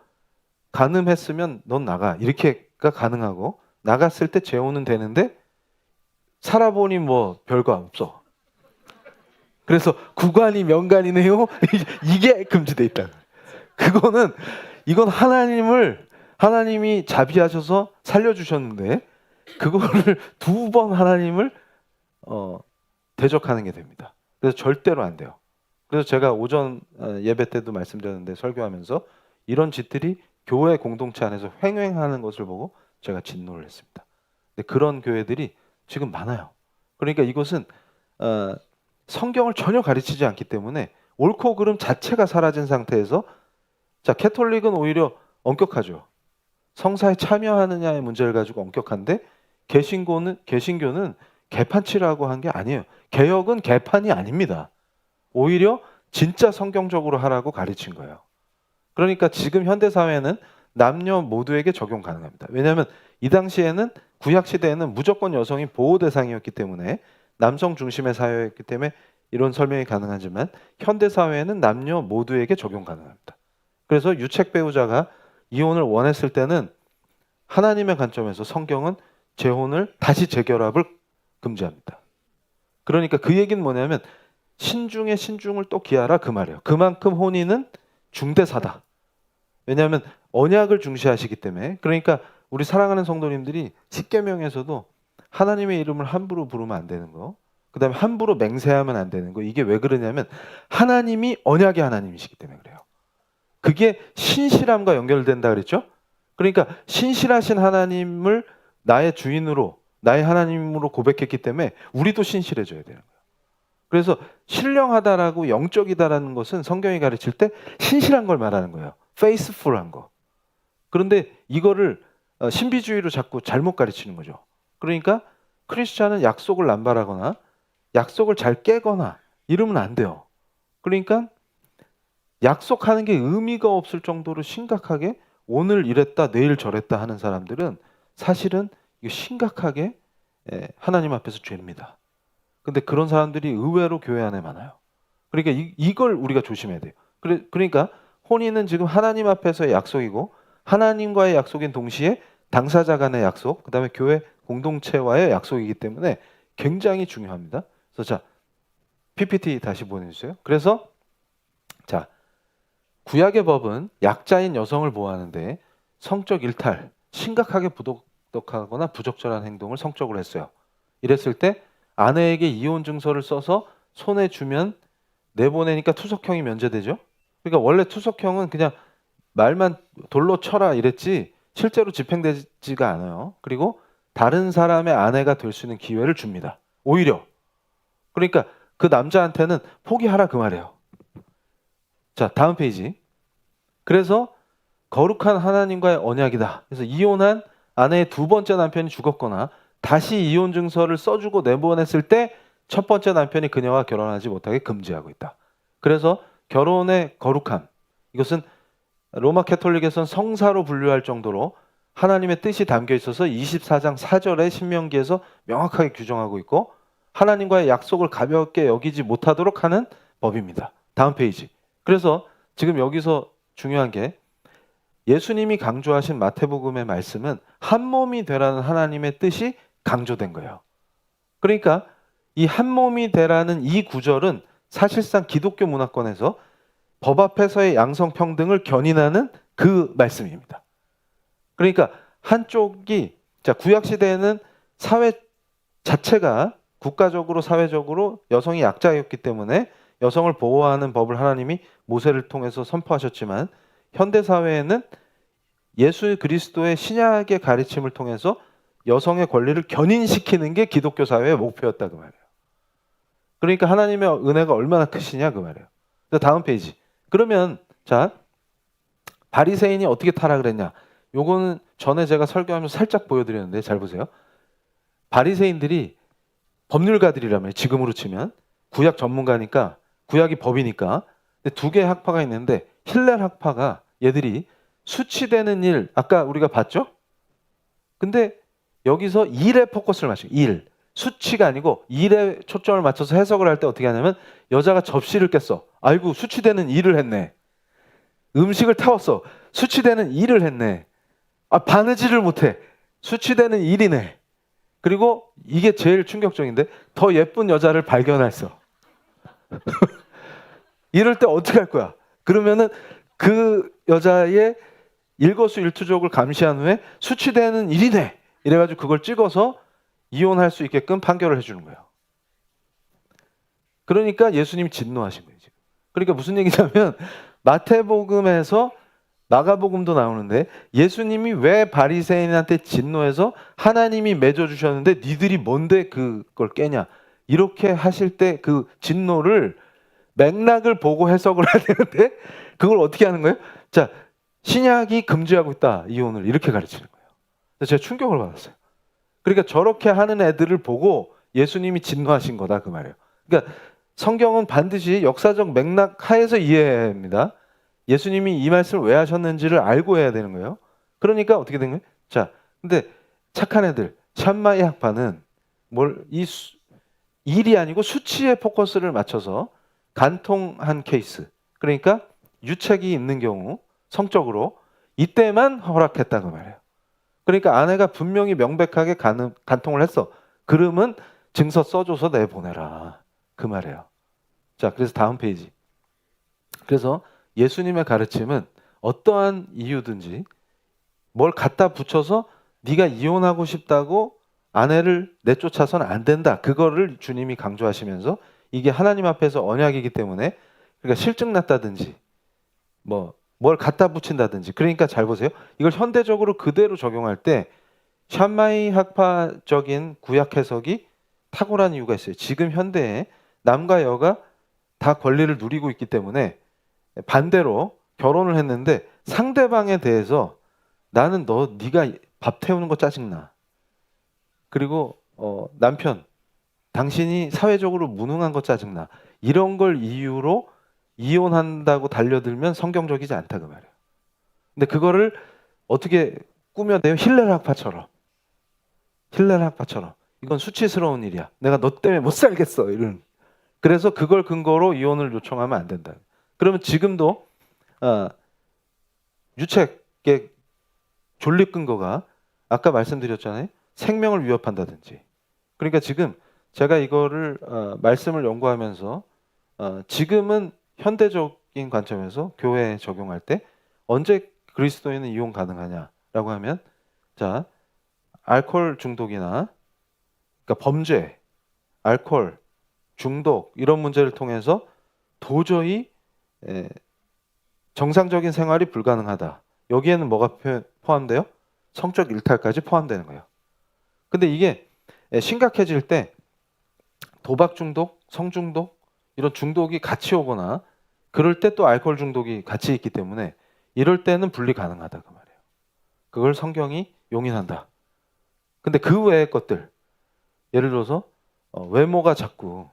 간음했으면 넌 나가 이렇게가 가능하고 나갔을 때 재혼은 되는데 살아보니 뭐 별거 없어. 그래서 구간이 명간이네요. 이게 금지돼 있다. 이건 하나님이 자비하셔서 살려주셨는데 그거를 두 번 하나님을 대적하는 게 됩니다. 그래서 절대로 안 돼요. 그래서 제가 오전 예배 때도 말씀드렸는데 설교하면서 이런 짓들이 교회 공동체 안에서 횡행하는 것을 보고 제가 진노를 했습니다. 근데 그런 교회들이 지금 많아요. 그러니까 이것은 성경을 전혀 가르치지 않기 때문에 옳고 그름 자체가 사라진 상태에서 자 캐톨릭은 오히려 엄격하죠. 성사에 참여하느냐의 문제를 가지고 엄격한데 개신교는 개판치라고 한 게 아니에요. 개혁은 개판이 아닙니다. 오히려 진짜 성경적으로 하라고 가르친 거예요. 그러니까 지금 현대 사회는 남녀 모두에게 적용 가능합니다. 왜냐하면 이 당시에는 구약 시대에는 무조건 여성이 보호 대상이었기 때문에 남성 중심의 사회였기 때문에 이런 설명이 가능하지만 현대 사회에는 남녀 모두에게 적용 가능합니다. 그래서 유책 배우자가 이혼을 원했을 때는 하나님의 관점에서 성경은 재혼을 다시 재결합을 금지합니다. 그러니까 그 얘기는 뭐냐면 신중에 신중을 또 기하라 그 말이에요. 그만큼 혼인은 중대사다. 왜냐하면 언약을 중시하시기 때문에. 그러니까 우리 사랑하는 성도님들이 십계명에서도 하나님의 이름을 함부로 부르면 안 되는 거, 그 다음에 함부로 맹세하면 안 되는 거. 이게 왜 그러냐면 하나님이 언약의 하나님이시기 때문에 그래요. 그게 신실함과 연결된다 그랬죠? 그러니까 신실하신 하나님을 나의 주인으로 나의 하나님으로 고백했기 때문에 우리도 신실해져야 되는 거예요. 그래서 신령하다라고 영적이다라는 것은 성경이 가르칠 때 신실한 걸 말하는 거예요. faithful한 거. 그런데 이거를 신비주의로 자꾸 잘못 가르치는 거죠. 그러니까 크리스찬은 약속을 남발하거나 약속을 잘 깨거나 이러면 안 돼요. 그러니까 약속하는 게 의미가 없을 정도로 심각하게 오늘 이랬다 내일 저랬다 하는 사람들은 사실은 이거 심각하게 하나님 앞에서 죄입니다. 근데 그런 사람들이 의외로 교회 안에 많아요. 그러니까 이걸 우리가 조심해야 돼요. 그러니까 혼인은 지금 하나님 앞에서의 약속이고 하나님과의 약속인 동시에 당사자 간의 약속, 그다음에 교회 공동체와의 약속이기 때문에 굉장히 중요합니다. 그래서 자, PPT 다시 보내주세요. 그래서 자, 구약의 법은 약자인 여성을 보호하는데 성적 일탈, 심각하게 부도덕하거나 부적절한 행동을 성적으로 했어요. 이랬을 때 아내에게 이혼 증서를 써서 손에 주면 내보내니까 투석형이 면제되죠. 그러니까 원래 투석형은 그냥 말만 돌로 쳐라 이랬지 실제로 집행되지가 않아요. 그리고 다른 사람의 아내가 될 수 있는 기회를 줍니다. 오히려. 그러니까 그 남자한테는 포기하라 그 말이에요. 자, 다음 페이지. 그래서 거룩한 하나님과의 언약이다. 그래서 이혼한 아내의 두 번째 남편이 죽었거나 다시 이혼 증서를 써주고 내보냈을 때 첫 번째 남편이 그녀와 결혼하지 못하게 금지하고 있다. 그래서 결혼의 거룩함, 이것은 로마 캐톨릭에서는 성사로 분류할 정도로 하나님의 뜻이 담겨 있어서 24장 4절의 신명기에서 명확하게 규정하고 있고 하나님과의 약속을 가볍게 여기지 못하도록 하는 법입니다. 다음 페이지. 그래서 지금 여기서 중요한 게 예수님이 강조하신 마태복음의 말씀은 한 몸이 되라는 하나님의 뜻이 강조된 거예요. 그러니까 이 한 몸이 되라는 이 구절은 사실상 기독교 문화권에서 법 앞에서의 양성평등을 견인하는 그 말씀입니다. 그러니까 한쪽이, 자, 구약시대에는 사회 자체가 국가적으로 사회적으로 여성이 약자였기 때문에 여성을 보호하는 법을 하나님이 모세를 통해서 선포하셨지만, 현대 사회에는 예수 그리스도의 신약의 가르침을 통해서 여성의 권리를 견인시키는 게 기독교 사회의 목표였다 그 말이에요. 그러니까 하나님의 은혜가 얼마나 크시냐 그 말이에요. 다음 페이지. 그러면 자, 바리새인이 어떻게 타락을 했냐? 요거는 전에 제가 설교하면서 살짝 보여드렸는데 잘 보세요. 바리새인들이 법률가들이라면, 지금으로 치면 구약 전문가니까, 구약이 법이니까. 근데 두 개의 학파가 있는데 힐렐 학파가 얘들이 수치되는 일, 아까 우리가 봤죠? 근데 여기서 일에 포커스를 맞춰요. 일. 수치가 아니고 일에 초점을 맞춰서 해석을 할 때 어떻게 하냐면, 여자가 접시를 깼어. 아이고, 수치되는 일을 했네. 음식을 타왔어. 수치되는 일을 했네. 아, 바느질을 못해. 수치되는 일이네. 그리고 이게 제일 충격적인데, 더 예쁜 여자를 발견했어. 이럴 때 어떻게 할 거야? 그러면은 그 여자의 일거수일투족을 감시한 후에 수치되는 일이네. 이래가지고 그걸 찍어서 이혼할 수 있게끔 판결을 해주는 거예요. 그러니까 예수님이 진노하신 거예요, 지금. 그러니까 무슨 얘기냐면, 마태복음에서 마가복음도 나오는데 예수님이 왜 바리새인한테 진노해서 하나님이 맺어주셨는데 니들이 뭔데 그걸 깨냐, 이렇게 하실 때 그 진노를 맥락을 보고 해석을 해야 되는데, 그걸 어떻게 하는 거예요? 자, 신약이 금지하고 있다, 이혼을, 이렇게 가르치는 거예요. 그래서 제가 충격을 받았어요. 그러니까 저렇게 하는 애들을 보고 예수님이 진노하신 거다 그 말이에요. 그러니까 성경은 반드시 역사적 맥락 하에서 이해해야 합니다. 예수님이 이 말씀을 왜 하셨는지를 알고 해야 되는 거예요. 그러니까 어떻게 된 거예요? 자, 근데 착한 애들, 샴마이 학파는 일이 아니고 수치에 포커스를 맞춰서 간통한 케이스, 그러니까 유책이 있는 경우 성적으로 이때만 허락했다 그 말이에요. 그러니까 아내가 분명히 명백하게 간통을 했어. 그러면 증서 써줘서 내보내라 그 말이에요. 자, 그래서 다음 페이지. 그래서 예수님의 가르침은 어떠한 이유든지 뭘 갖다 붙여서 네가 이혼하고 싶다고 아내를 내쫓아서는 안 된다, 그거를 주님이 강조하시면서, 이게 하나님 앞에서 언약이기 때문에, 그러니까 실증 났다든지 뭘 갖다 붙인다든지. 그러니까 잘 보세요. 이걸 현대적으로 그대로 적용할 때 샴마이 학파적인 구약 해석이 탁월한 이유가 있어요. 지금 현대에 남과 여가 다 권리를 누리고 있기 때문에, 반대로 결혼을 했는데 상대방에 대해서 나는 네가 밥 태우는 거 짜증나. 그리고 남편, 당신이 사회적으로 무능한 거 짜증나. 이런 걸 이유로 이혼한다고 달려들면 성경적이지 않다 그 말이에요. 근데 그거를 어떻게 꾸며내요? 힐렐 학파처럼. 힐렐 학파처럼. 이건 수치스러운 일이야. 내가 너 때문에 못 살겠어. 이런. 그래서 그걸 근거로 이혼을 요청하면 안 된다. 그러면 지금도 유책의 존립 근거가 아까 말씀드렸잖아요. 생명을 위협한다든지. 그러니까 지금 제가 이거를 말씀을 연구하면서 지금은 현대적인 관점에서 교회에 적용할 때 언제 그리스도인은 이혼 가능하냐라고 하면, 자, 알코올 중독이나, 그러니까 범죄, 알코올 중독 이런 문제를 통해서 도저히 정상적인 생활이 불가능하다. 여기에는 뭐가 포함돼요? 성적 일탈까지 포함되는 거예요. 근데 이게 심각해질 때 도박 중독, 성 중독 이런 중독이 같이 오거나, 그럴 때 또 알코올 중독이 같이 있기 때문에 이럴 때는 분리 가능하다 그 말이에요. 그걸 성경이 용인한다. 근데 그 외의 것들, 예를 들어서 외모가 자꾸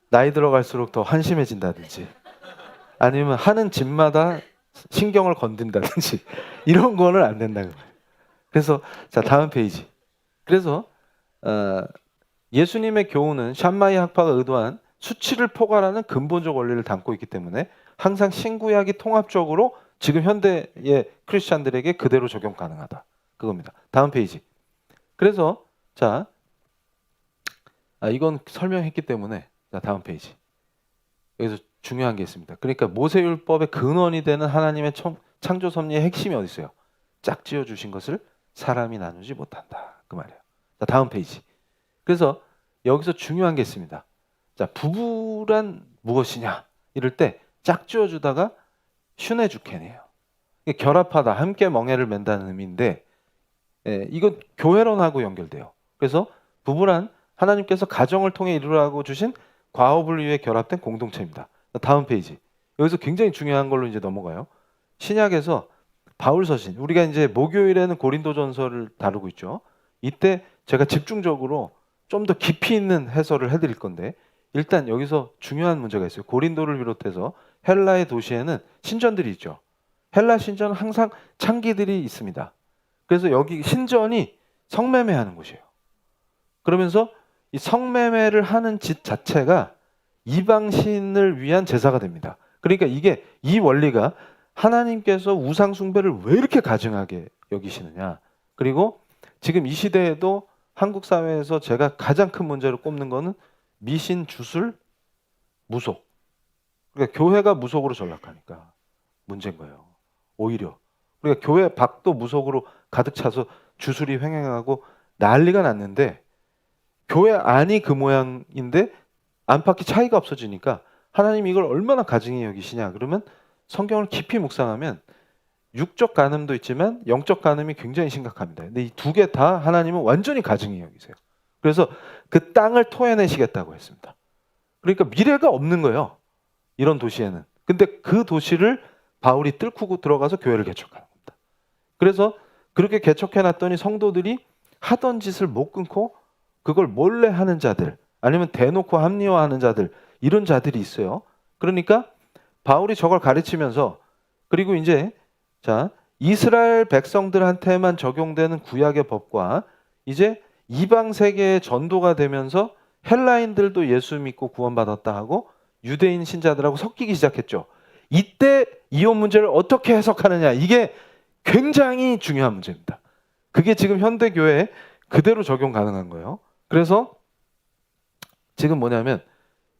나이 들어갈수록 더 한심해진다든지, 아니면 하는 짓마다 신경을 건든다든지 이런 거는 안 된다 그 말이에요. 그래서 자, 다음 페이지. 그래서 예수님의 교훈은 샴마이 학파가 의도한 수치를 포괄하는 근본적 원리를 담고 있기 때문에 항상 신구약이 통합적으로 지금 현대의 크리스찬들에게 그대로 적용 가능하다, 그겁니다. 다음 페이지. 그래서 자, 이건 설명했기 때문에, 자, 다음 페이지. 여기서 중요한 게 있습니다. 그러니까 모세율법의 근원이 되는 하나님의 창조 섭리의 핵심이 어디 있어요? 짝지어 주신 것을 사람이 나누지 못한다. 그 말이에요. 자, 다음 페이지. 그래서 여기서 중요한 게 있습니다. 자, 부부란 무엇이냐? 이럴 때 짝지어 주다가 슈네 주켄이에요. 결합하다, 함께 멍에를 맨다는 의미인데, 이건 교회론하고 연결돼요. 그래서 부부란 하나님께서 가정을 통해 이루라고 주신 과업을 위해 결합된 공동체입니다. 다음 페이지. 여기서 굉장히 중요한 걸로 이제 넘어가요. 신약에서 바울 서신, 우리가 이제 목요일에는 고린도전서를 다루고 있죠. 이때 제가 집중적으로 좀 더 깊이 있는 해설을 해드릴 건데, 일단 여기서 중요한 문제가 있어요. 고린도를 비롯해서 헬라의 도시에는 신전들이 있죠. 헬라 신전은 항상 창기들이 있습니다. 그래서 여기 신전이 성매매하는 곳이에요. 그러면서 이 성매매를 하는 짓 자체가 이방신을 위한 제사가 됩니다. 그러니까 이게 이 원리가 하나님께서 우상 숭배를 왜 이렇게 가증하게 여기시느냐. 그리고 지금 이 시대에도 한국 사회에서 제가 가장 큰 문제로 꼽는 거는 미신, 주술, 무속. 그러니까 교회가 무속으로 전락하니까 문제인 거예요. 오히려. 그러니까 교회 밖도 무속으로 가득 차서 주술이 횡행하고 난리가 났는데 교회 안이 그 모양인데 안팎이 차이가 없어지니까 하나님 이걸 얼마나 가증히 여기시냐. 그러면 성경을 깊이 묵상하면 육적 간음도 있지만 영적 간음이 굉장히 심각합니다. 근데 이 두 개 다 하나님은 완전히 가증히 여기세요. 그래서 그 땅을 토해내시겠다고 했습니다. 그러니까 미래가 없는 거예요. 이런 도시에는. 근데 그 도시를 바울이 뚫고 들어가서 교회를 개척하는 겁니다. 그래서 그렇게 개척해놨더니 성도들이 하던 짓을 못 끊고 그걸 몰래 하는 자들, 아니면 대놓고 합리화하는 자들, 이런 자들이 있어요. 그러니까 바울이 저걸 가르치면서, 그리고 이제 자, 이스라엘 백성들한테만 적용되는 구약의 법과 이제 이방 세계의 전도가 되면서 헬라인들도 예수 믿고 구원받았다 하고 유대인 신자들하고 섞이기 시작했죠. 이때 이혼 문제를 어떻게 해석하느냐, 이게 굉장히 중요한 문제입니다. 그게 지금 현대 교회에 그대로 적용 가능한 거예요. 그래서 지금 뭐냐면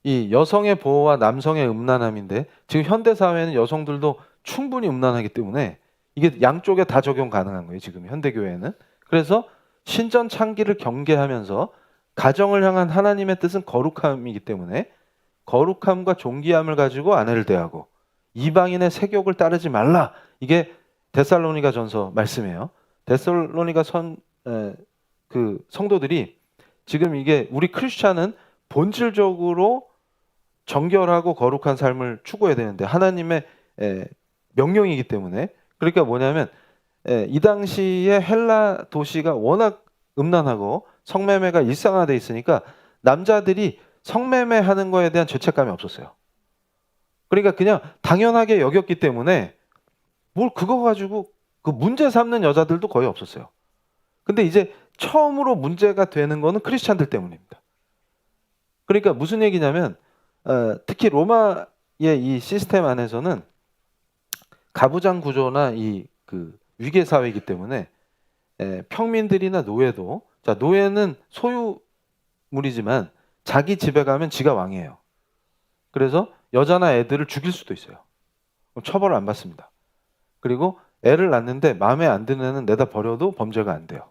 이 여성의 보호와 남성의 음란함인데, 지금 현대 사회는 여성들도 충분히 음란하기 때문에 이게 양쪽에 다 적용 가능한 거예요. 지금 현대 교회는. 그래서 신전 창기를 경계하면서 가정을 향한 하나님의 뜻은 거룩함이기 때문에 거룩함과 존귀함을 가지고 아내를 대하고 이방인의 세욕을 따르지 말라. 이게 데살로니가 전서 말씀이에요. 데살로니가 그 성도들이 지금 이게 우리 크리스찬은 본질적으로 정결하고 거룩한 삶을 추구해야 되는데 하나님의 명령이기 때문에, 그러니까 뭐냐면 이 당시에 헬라 도시가 워낙 음란하고 성매매가 일상화돼 있으니까 남자들이 성매매하는 거에 대한 죄책감이 없었어요. 그러니까 그냥 당연하게 여겼기 때문에 뭘 그거 가지고 그 문제 삼는 여자들도 거의 없었어요. 근데 이제 처음으로 문제가 되는 거는 크리스찬들 때문입니다. 그러니까 무슨 얘기냐면 특히 로마의 이 시스템 안에서는 가부장 구조나 이 그 위계 사회이기 때문에 평민들이나 노예도, 자, 노예는 소유물이지만 자기 집에 가면 지가 왕이에요. 그래서 여자나 애들을 죽일 수도 있어요. 그럼 처벌을 안 받습니다. 그리고 애를 낳는데 마음에 안 드는 애는 내다 버려도 범죄가 안 돼요.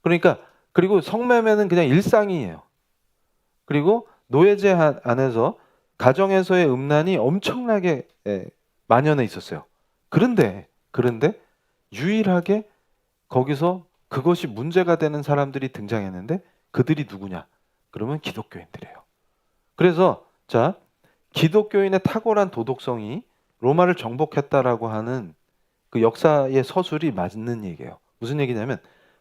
그러니까 그리고 성매매는 그냥 일상이에요. 그리고 노예제 안에서 가정에서의 음란이 엄청나게 만연해 있었어요. 그런데 유일하게 거기서 그것이 문제가 되는 사람들이 등장했는데 그들이 누구냐? 그러면 기독교인들이에요. 그래서 자, 기독교인의 탁월한 도덕성이 로마를 정복했다라고 하는 그 역사의 서술이 맞는 얘기예요. 무슨 얘기냐면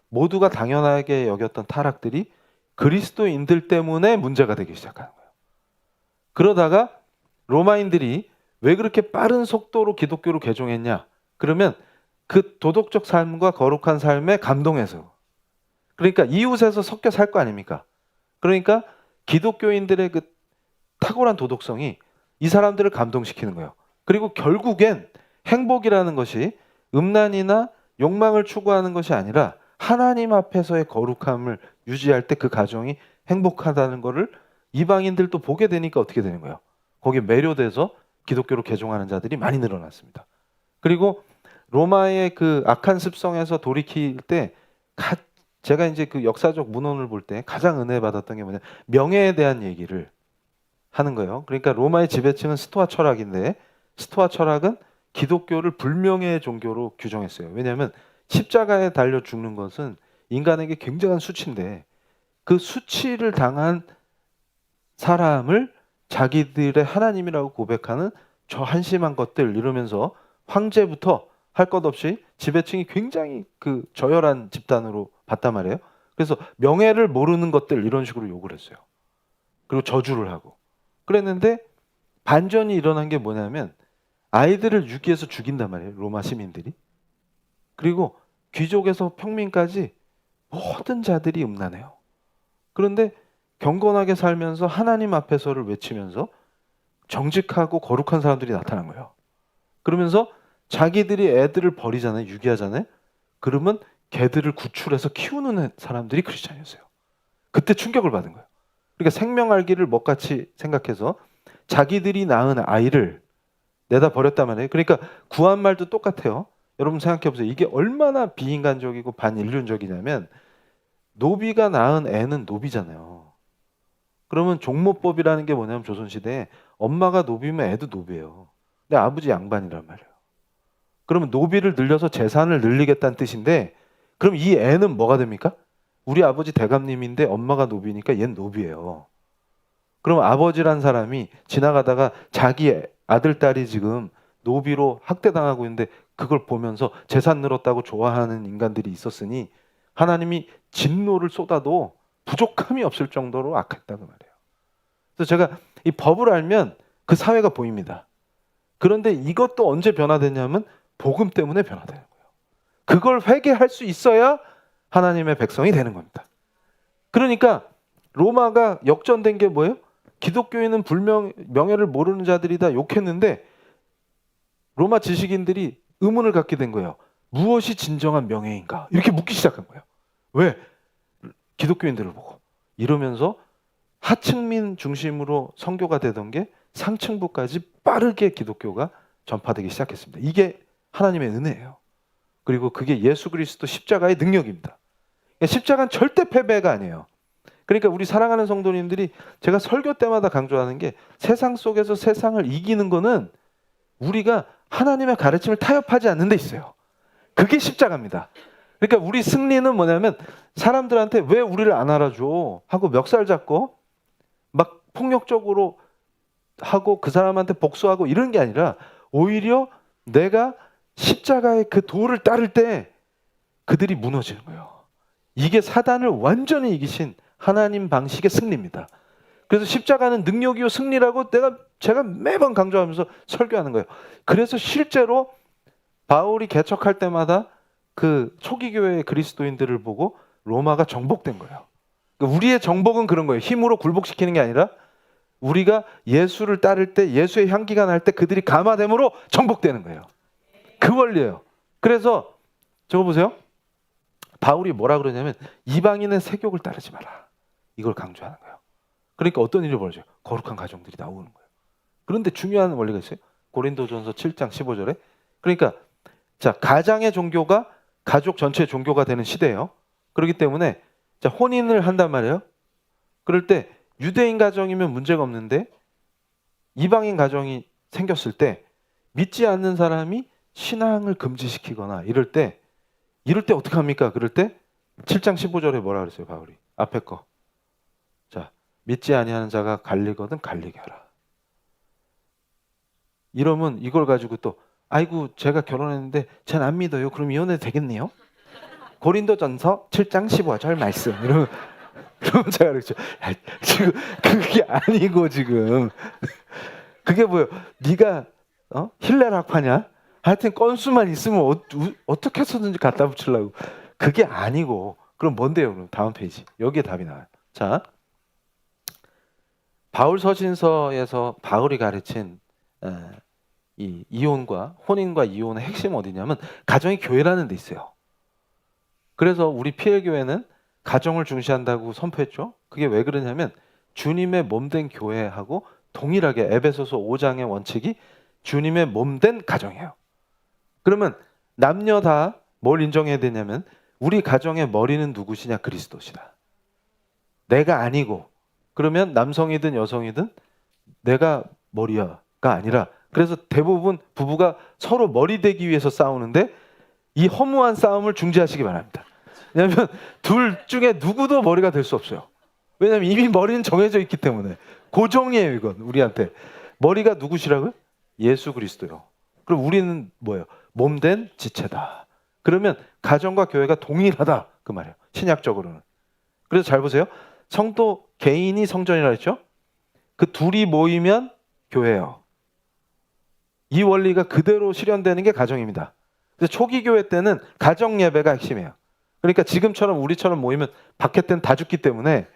모두가 당연하게 여겼던 타락들이 그리스도인들 때문에 문제가 되기 시작하는 거예요. 그러다가 로마인들이 왜 그렇게 빠른 속도로 기독교로 개종했냐? 그러면 그 도덕적 삶과 거룩한 삶에 감동해서. 그러니까 이웃에서 섞여 살 거 아닙니까? 그러니까 기독교인들의 그 탁월한 도덕성이 이 사람들을 감동시키는 거예요. 그리고 결국엔 행복이라는 것이 음란이나 욕망을 추구하는 것이 아니라 하나님 앞에서의 거룩함을 유지할 때 그 가정이 행복하다는 것을 이방인들도 보게 되니까 어떻게 되는 거예요? 거기에 매료돼서 기독교로 개종하는 자들이 많이 늘어났습니다. 그리고 로마의 그 악한 습성에서 돌이킬 때 제가 이제 그 역사적 문헌을 볼 때 가장 은혜 받았던 게 뭐냐, 명예에 대한 얘기를 하는 거예요. 그러니까 로마의 지배층은 스토아 철학인데, 스토아 철학은 기독교를 불명예의 종교로 규정했어요. 왜냐하면 십자가에 달려 죽는 것은 인간에게 굉장한 수치인데, 그 수치를 당한 사람을 자기들의 하나님이라고 고백하는 저 한심한 것들 이러면서 황제부터 할 것 없이 지배층이 굉장히 그 저열한 집단으로 봤단 말이에요. 그래서 명예를 모르는 것들 이런 식으로 욕을 했어요. 그리고 저주를 하고 그랬는데, 반전이 일어난 게 뭐냐면 아이들을 유기해서 죽인단 말이에요, 로마 시민들이. 그리고 귀족에서 평민까지 모든 자들이 음란해요. 그런데 경건하게 살면서 하나님 앞에서를 외치면서 정직하고 거룩한 사람들이 나타난 거예요. 그러면서 자기들이 애들을 버리잖아요, 유기하잖아요. 그러면 개들을 구출해서 키우는 사람들이 크리스찬이었어요. 그때 충격을 받은 거예요. 그러니까 생명 알기를 먹같이 생각해서 자기들이 낳은 아이를 내다 버렸단 말이에요. 그러니까 구한 말도 똑같아요. 여러분 생각해 보세요. 이게 얼마나 비인간적이고 반인륜적이냐면, 노비가 낳은 애는 노비잖아요. 그러면 종모법이라는 게 뭐냐면 조선시대에 엄마가 노비면 애도 노비예요. 근데 아버지 양반이란 말이에요. 그러면 노비를 늘려서 재산을 늘리겠다는 뜻인데, 그럼 이 애는 뭐가 됩니까? 우리 아버지 대감님인데 엄마가 노비니까 얘는 노비예요. 그럼 아버지란 사람이 지나가다가 자기 아들, 딸이 지금 노비로 학대당하고 있는데 그걸 보면서 재산 늘었다고 좋아하는 인간들이 있었으니 하나님이 진노를 쏟아도 부족함이 없을 정도로 악했다고 말해요. 그래서 제가 이 법을 알면 그 사회가 보입니다. 그런데 이것도 언제 변화되냐면 복음 때문에 변화되는 거예요. 그걸 회개할 수 있어야 하나님의 백성이 되는 겁니다. 그러니까 로마가 역전된 게 뭐예요? 기독교인은 명예를 모르는 자들이다 욕했는데, 로마 지식인들이 의문을 갖게 된 거예요. 무엇이 진정한 명예인가? 이렇게 묻기 시작한 거예요. 왜? 기독교인들을 보고. 이러면서 하층민 중심으로 선교가 되던 게 상층부까지 빠르게 기독교가 전파되기 시작했습니다. 이게 하나님의 은혜예요. 그리고 그게 예수 그리스도 십자가의 능력입니다. 십자가는 절대 패배가 아니에요. 그러니까 우리 사랑하는 성도님들이 제가 설교 때마다 강조하는 게, 세상 속에서 세상을 이기는 거는 우리가 하나님의 가르침을 타협하지 않는 데 있어요. 그게 십자가입니다. 그러니까 우리 승리는 뭐냐면, 사람들한테 왜 우리를 안 알아줘 하고 멱살 잡고 막 폭력적으로 하고 그 사람한테 복수하고 이런 게 아니라, 오히려 내가 십자가의 그 도를 따를 때 그들이 무너지는 거예요. 이게 사단을 완전히 이기신 하나님 방식의 승리입니다. 그래서 십자가는 능력이요 승리라고 제가 매번 강조하면서 설교하는 거예요. 그래서 실제로 바울이 개척할 때마다 그 초기 교회의 그리스도인들을 보고 로마가 정복된 거예요. 그러니까 우리의 정복은 그런 거예요. 힘으로 굴복시키는 게 아니라 우리가 예수를 따를 때, 예수의 향기가 날 때 그들이 감화됨으로 정복되는 거예요. 그 원리예요. 그래서 저거 보세요. 바울이 뭐라 그러냐면 이방인의 세욕을 따르지 마라. 이걸 강조하는 거예요. 그러니까 어떤 일이 벌어져요? 거룩한 가정들이 나오는 거예요. 그런데 중요한 원리가 있어요. 고린도전서 7장 15절에. 그러니까 자, 가장의 종교가 가족 전체의 종교가 되는 시대예요. 그렇기 때문에 자, 혼인을 한단 말이에요. 그럴 때 유대인 가정이면 문제가 없는데 이방인 가정이 생겼을 때 믿지 않는 사람이 신앙을 금지시키거나 이럴 때 어떻게 합니까? 그럴 때 7장 15절에 뭐라 그랬어요, 바울이? 앞에 거. 자, 믿지 아니하는 자가 갈리거든 갈리게 하라. 이러면 이걸 가지고 또 아이고 제가 결혼했는데 쟤는 안 믿어요. 그럼 이혼해도 되겠네요. 고린도전서 7장 15절 말씀. 이러면 제가 그랬죠. 지금 그게 아니고 지금 그게 뭐예요? 네가 힐레락파냐? 하여튼 건수만 있으면 어떻게 해서든지 갖다 붙이려고. 그게 아니고 그럼 뭔데요? 그럼 다음 페이지. 여기에 답이 나와요. 자, 바울 서신서에서 바울이 가르친 이 이혼과 혼인과 이혼의 핵심 어디냐면 가정이 교회라는 데 있어요. 그래서 우리 PL 교회는 가정을 중시한다고 선포했죠. 그게 왜 그러냐면 주님의 몸된 교회하고 동일하게 에베소서 5장의 원칙이 주님의 몸된 가정이에요. 그러면 남녀 다 뭘 인정해야 되냐면 우리 가정의 머리는 누구시냐? 그리스도시다. 내가 아니고, 그러면 남성이든 여성이든 내가 머리야가 아니라, 그래서 대부분 부부가 서로 머리 되기 위해서 싸우는데 이 허무한 싸움을 중지하시기 바랍니다. 왜냐하면 둘 중에 누구도 머리가 될 수 없어요. 왜냐하면 이미 머리는 정해져 있기 때문에. 고정이에요. 이건 우리한테. 머리가 누구시라고요? 예수 그리스도요. 그럼 우리는 뭐예요? 몸된 지체다. 그러면 가정과 교회가 동일하다 그 말이에요. 신약적으로는. 그래서 잘 보세요. 성도 개인이 성전이라 했죠. 그 둘이 모이면 교회예요. 이 원리가 그대로 실현되는 게 가정입니다. 그래서 초기 교회 때는 가정 예배가 핵심이에요. 그러니까 지금처럼 우리처럼 모이면 밖에 때는 다 죽기 때문에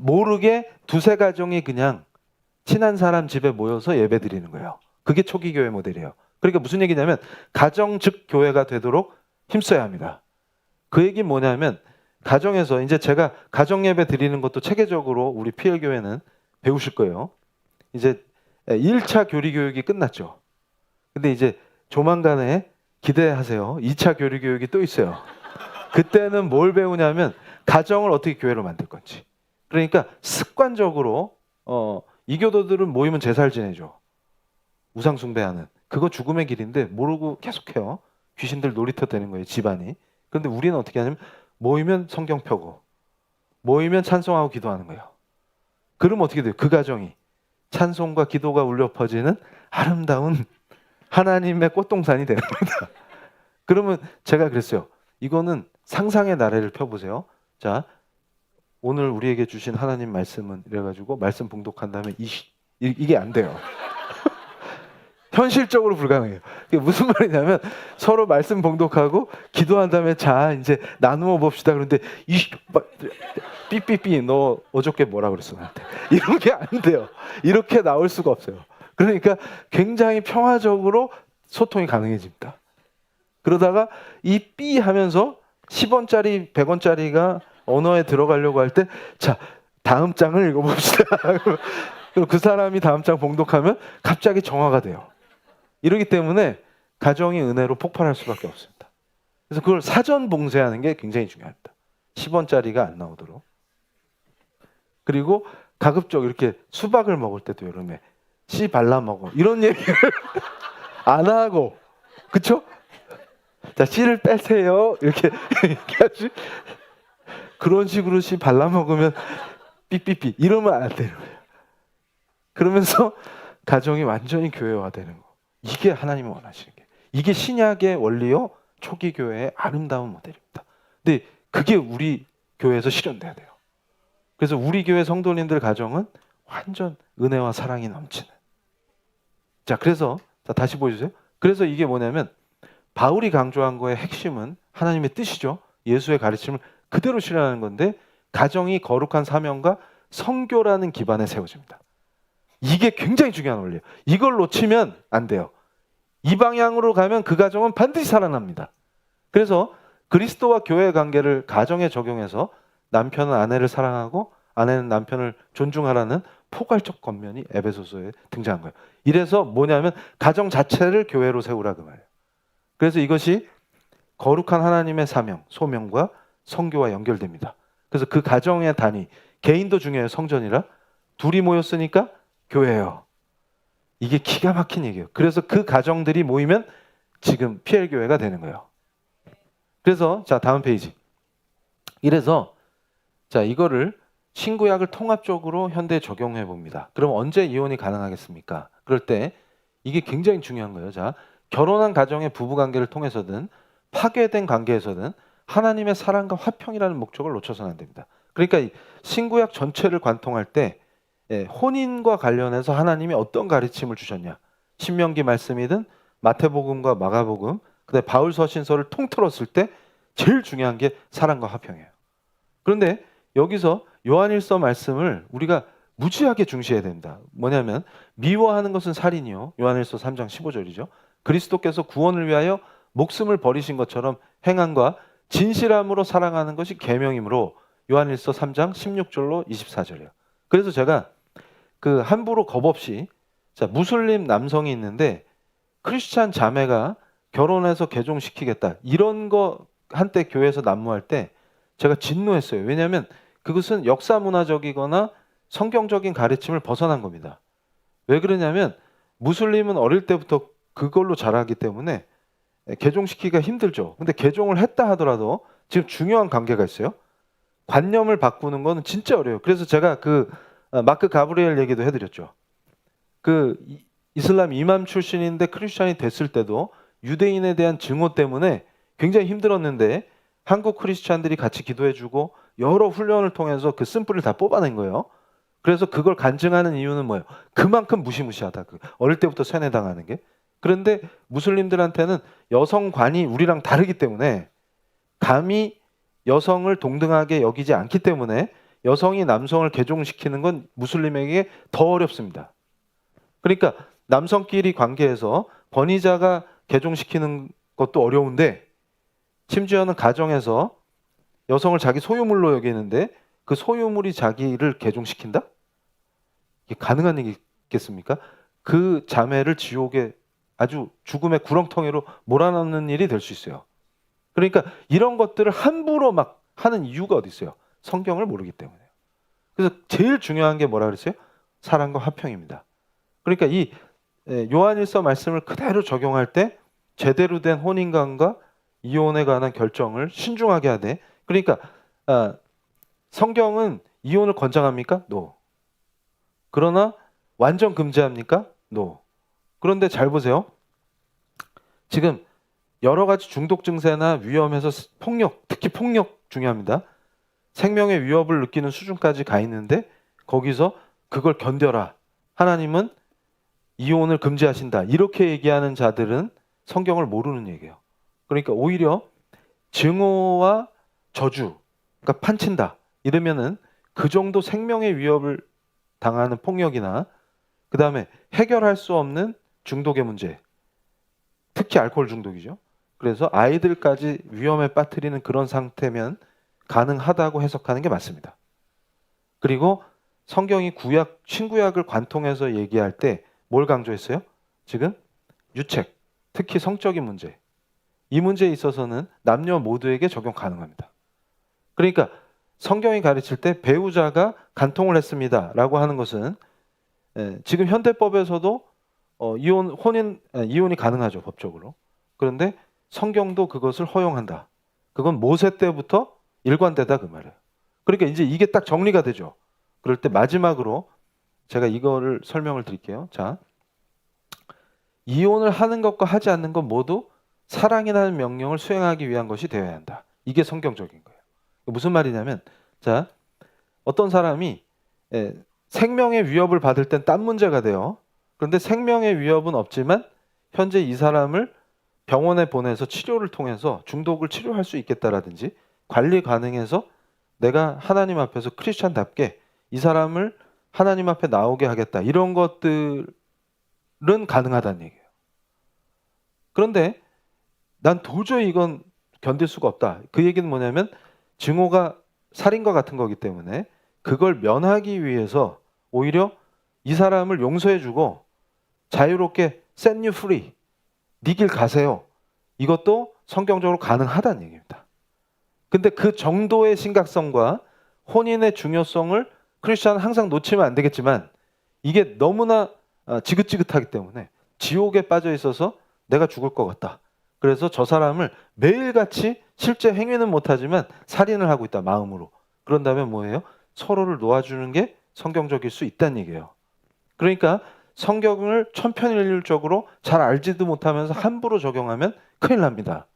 모르게 두세 가정이 그냥 친한 사람 집에 모여서 예배 드리는 거예요. 그게 초기 교회 모델이에요. 그러니까 무슨 얘기냐면 가정 즉 교회가 되도록 힘써야 합니다. 그 얘기는 뭐냐면 가정에서 이제 제가 가정 예배 드리는 것도 체계적으로 우리 PL 교회는 배우실 거예요. 이제 1차 교리 교육이 끝났죠. 근데 이제 조만간에 기대하세요. 2차 교리 교육이 또 있어요. 그때는 뭘 배우냐면 가정을 어떻게 교회로 만들 건지. 그러니까 습관적으로 이교도들은 모이면 제사를 지내죠. 우상 숭배하는. 그거 죽음의 길인데 모르고 계속해요. 귀신들 놀이터 되는 거예요. 집안이. 그런데 우리는 어떻게 하냐면 모이면 성경 펴고 모이면 찬송하고 기도하는 거예요. 그럼 어떻게 돼요? 그 가정이 찬송과 기도가 울려 퍼지는 아름다운 하나님의 꽃동산이 되는 겁니다. 그러면 제가 그랬어요. 이거는 상상의 나래를 펴보세요. 자, 오늘 우리에게 주신 하나님 말씀은 이래가지고 말씀 봉독한 다음에 이게 안 돼요. 현실적으로 불가능해요. 이게 무슨 말이냐면 서로 말씀 봉독하고 기도한 다음에 자 이제 나누어 봅시다. 그런데 삐삐삐 너 어저께 뭐라 그랬어 나한테. 이런 게 안 돼요. 이렇게 나올 수가 없어요. 그러니까 굉장히 평화적으로 소통이 가능해집니다. 그러다가 이 삐 하면서 10원짜리 100원짜리가 언어에 들어가려고 할 때 자 다음 장을 읽어봅시다. 그리고 그 사람이 다음 장 봉독하면 갑자기 정화가 돼요. 이러기 때문에 가정이 은혜로 폭발할 수밖에 없습니다. 그래서 그걸 사전 봉쇄하는 게 굉장히 중요합니다. 10원짜리가 안 나오도록. 그리고 가급적 이렇게 수박을 먹을 때도 여름에 씨 발라 먹어 이런 얘기를 안 하고, 그쵸? 자 씨를 빼세요 이렇게 얘기하지. 그런 식으로 씨 발라 먹으면 삐삐삐 이러면 안 되는 거예요. 그러면서 가정이 완전히 교회화되는 거. 이게 하나님이 원하시는 게. 이게 신약의 원리요. 초기 교회의 아름다운 모델입니다. 근데 그게 우리 교회에서 실현돼야 돼요. 그래서 우리 교회 성도님들 가정은 완전 은혜와 사랑이 넘치는. 자, 그래서 다시 보여주세요. 그래서 이게 뭐냐면 바울이 강조한 거의 핵심은 하나님의 뜻이죠. 예수의 가르침을 그대로 실현하는 건데 가정이 거룩한 사명과 성교라는 기반에 세워집니다. 이게 굉장히 중요한 원리예요. 이걸 놓치면 안 돼요. 이 방향으로 가면 그 가정은 반드시 살아납니다. 그래서 그리스도와 교회의 관계를 가정에 적용해서 남편은 아내를 사랑하고 아내는 남편을 존중하라는 포괄적 권면이 에베소서에 등장한 거예요. 이래서 뭐냐면 가정 자체를 교회로 세우라 그 말이에요. 그래서 이것이 거룩한 하나님의 사명, 소명과 성교와 연결됩니다. 그래서 그 가정의 단위, 개인도 중요해요. 성전이라. 둘이 모였으니까 교회예요. 이게 기가 막힌 얘기예요. 그래서 그 가정들이 모이면 지금 PL 교회가 되는 거예요. 그래서 자 다음 페이지. 이래서 자 이거를 신구약을 통합적으로 현대에 적용해 봅니다. 그럼 언제 이혼이 가능하겠습니까? 그럴 때 이게 굉장히 중요한 거예요. 자 결혼한 가정의 부부 관계를 통해서든 파괴된 관계에서든 하나님의 사랑과 화평이라는 목적을 놓쳐서는 안 됩니다. 그러니까 이 신구약 전체를 관통할 때 혼인과 관련해서 하나님이 어떤 가르침을 주셨냐. 신명기 말씀이든 마태복음과 마가복음, 그다음에 바울 서신서를 통틀었을 때 제일 중요한 게 사랑과 화평이에요. 그런데 여기서 요한일서 말씀을 우리가 무지하게 중시해야 된다. 뭐냐면 미워하는 것은 살인이요. 요한일서 3장 15절이죠. 그리스도께서 구원을 위하여 목숨을 버리신 것처럼 행함과 진실함으로 사랑하는 것이 계명이므로 요한일서 3장 16절로 24절이에요. 그래서 제가 그 함부로 겁 없이 자 무슬림 남성이 있는데 크리스찬 자매가 결혼해서 개종시키겠다 이런 거 한때 교회에서 난무할 때 제가 진노했어요. 왜냐하면 그것은 역사 문화적이거나 성경적인 가르침을 벗어난 겁니다. 왜 그러냐면 무슬림은 어릴 때부터 그걸로 자라기 때문에 개종시키기가 힘들죠. 근데 개종을 했다 하더라도 지금 중요한 관계가 있어요. 관념을 바꾸는 거는 진짜 어려워요. 그래서 제가 그 마크 가브리엘 얘기도 해드렸죠. 그 이슬람 이맘 출신인데 크리스찬이 됐을 때도 유대인에 대한 증오 때문에 굉장히 힘들었는데 한국 크리스찬들이 같이 기도해주고 여러 훈련을 통해서 그 쓴뿌리를 다 뽑아낸 거예요. 그래서 그걸 간증하는 이유는 뭐예요? 그만큼 무시무시하다. 어릴 때부터 세뇌당하는 게. 그런데 무슬림들한테는 여성관이 우리랑 다르기 때문에 감히 여성을 동등하게 여기지 않기 때문에 여성이 남성을 개종시키는 건 무슬림에게 더 어렵습니다. 그러니까 남성끼리 관계에서 권위자가 개종시키는 것도 어려운데 심지어는 가정에서 여성을 자기 소유물로 여기는데 그 소유물이 자기를 개종시킨다? 이게 가능한 얘기겠습니까? 그 자매를 지옥에 아주 죽음의 구렁텅이로 몰아넣는 일이 될 수 있어요. 그러니까 이런 것들을 함부로 막 하는 이유가 어디 있어요? 성경을 모르기 때문에요. 그래서 제일 중요한 게 뭐라 그랬어요? 사랑과 화평입니다. 그러니까 이 요한일서 말씀을 그대로 적용할 때 제대로 된 혼인관과 이혼에 관한 결정을 신중하게 하되 그러니까 성경은 이혼을 권장합니까? No. 그러나 완전 금지합니까? No. 그런데 잘 보세요. 지금 여러 가지 중독 증세나 위험에서 폭력, 특히 폭력 중요합니다. 생명의 위협을 느끼는 수준까지 가 있는데 거기서 그걸 견뎌라. 하나님은 이혼을 금지하신다. 이렇게 얘기하는 자들은 성경을 모르는 얘기예요. 그러니까 오히려 증오와 저주, 그러니까 판친다. 이러면은 그 정도 생명의 위협을 당하는 폭력이나 그 다음에 해결할 수 없는 중독의 문제, 특히 알코올 중독이죠. 그래서 아이들까지 위험에 빠뜨리는 그런 상태면 가능하다고 해석하는 게 맞습니다. 그리고 성경이 구약, 신구약을 관통해서 얘기할 때 뭘 강조했어요? 지금 유책, 특히 성적인 문제. 이 문제에 있어서는 남녀 모두에게 적용 가능합니다. 그러니까 성경이 가르칠 때 배우자가 간통을 했습니다 라고 하는 것은 지금 현대법에서도 이혼이 가능하죠, 법적으로. 그런데 성경도 그것을 허용한다. 그건 모세 때부터 일관되다 그 말이에요. 그러니까 이제 이게 딱 정리가 되죠. 그럴 때 마지막으로 제가 이거를 설명을 드릴게요. 자, 이혼을 하는 것과 하지 않는 것 모두 사랑이라는 명령을 수행하기 위한 것이 되어야 한다. 이게 성경적인 거예요. 무슨 말이냐면, 자, 어떤 사람이 생명의 위협을 받을 땐 딴 문제가 돼요. 그런데 생명의 위협은 없지만 현재 이 사람을 병원에 보내서 치료를 통해서 중독을 치료할 수 있겠다라든지 관리 가능해서 내가 하나님 앞에서 크리스찬답게 이 사람을 하나님 앞에 나오게 하겠다. 이런 것들은 가능하다는 얘기예요. 그런데 난 도저히 이건 견딜 수가 없다. 그 얘기는 뭐냐면 증오가 살인과 같은 거기 때문에 그걸 면하기 위해서 오히려 이 사람을 용서해주고 자유롭게 set you free, 네 길 가세요. 이것도 성경적으로 가능하다는 얘기입니다. 근데 그 정도의 심각성과 혼인의 중요성을 크리스찬은 항상 놓치면 안 되겠지만 이게 너무나 지긋지긋하기 때문에 지옥에 빠져 있어서 내가 죽을 것 같다. 그래서 저 사람을 매일같이 실제 행위는 못하지만 살인을 하고 있다, 마음으로. 그런다면 뭐예요? 서로를 놓아주는 게 성경적일 수 있다는 얘기예요. 그러니까 성경을 천편일률적으로 잘 알지도 못하면서 함부로 적용하면 큰일 납니다.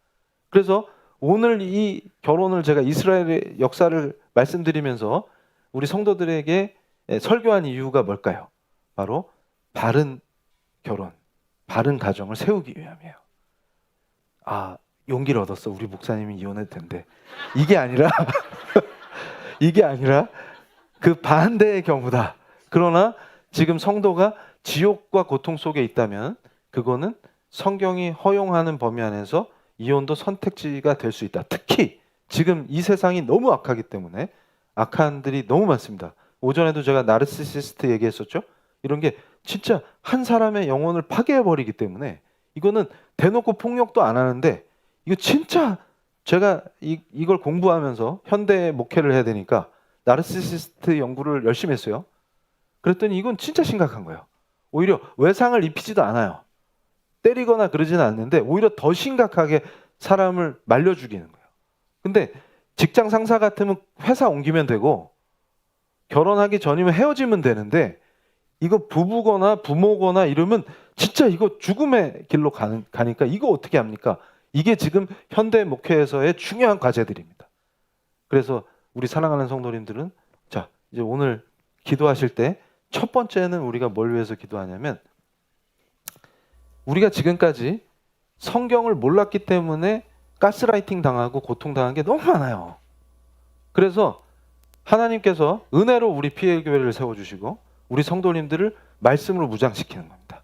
그래서 오늘 이 결혼을 제가 이스라엘의 역사를 말씀드리면서 우리 성도들에게 설교한 이유가 뭘까요? 바로 바른 결혼, 바른 가정을 세우기 위함이에요. 아, 용기를 얻었어. 우리 목사님이 이혼해도 된대. 이게 아니라 이게 아니라 그 반대의 경우다. 그러나 지금 성도가 지옥과 고통 속에 있다면 그거는 성경이 허용하는 범위 안에서 이혼도 선택지가 될 수 있다. 특히 지금 이 세상이 너무 악하기 때문에 악한들이 너무 많습니다. 오전에도 제가 나르시시스트 얘기했었죠. 이런 게 진짜 한 사람의 영혼을 파괴해버리기 때문에 이거는 대놓고 폭력도 안 하는데 이거 진짜 제가 이걸 공부하면서 현대 목회를 해야 되니까 나르시시스트 연구를 열심히 했어요. 그랬더니 이건 진짜 심각한 거예요. 오히려 외상을 입히지도 않아요. 때리거나 그러지는 않는데 오히려 더 심각하게 사람을 말려 죽이는 거예요. 근데 직장 상사 같으면 회사 옮기면 되고 결혼하기 전이면 헤어지면 되는데 이거 부부거나 부모거나 이러면 진짜 이거 죽음의 길로 가니까 이거 어떻게 합니까? 이게 지금 현대 목회에서의 중요한 과제들입니다. 그래서 우리 사랑하는 성도님들은 자, 이제 오늘 기도하실 때 첫 번째는 우리가 뭘 위해서 기도하냐면 우리가 지금까지 성경을 몰랐기 때문에 가스라이팅 당하고 고통당한 게 너무 많아요. 그래서 하나님께서 은혜로 우리 PL교회를 세워주시고 우리 성도님들을 말씀으로 무장시키는 겁니다.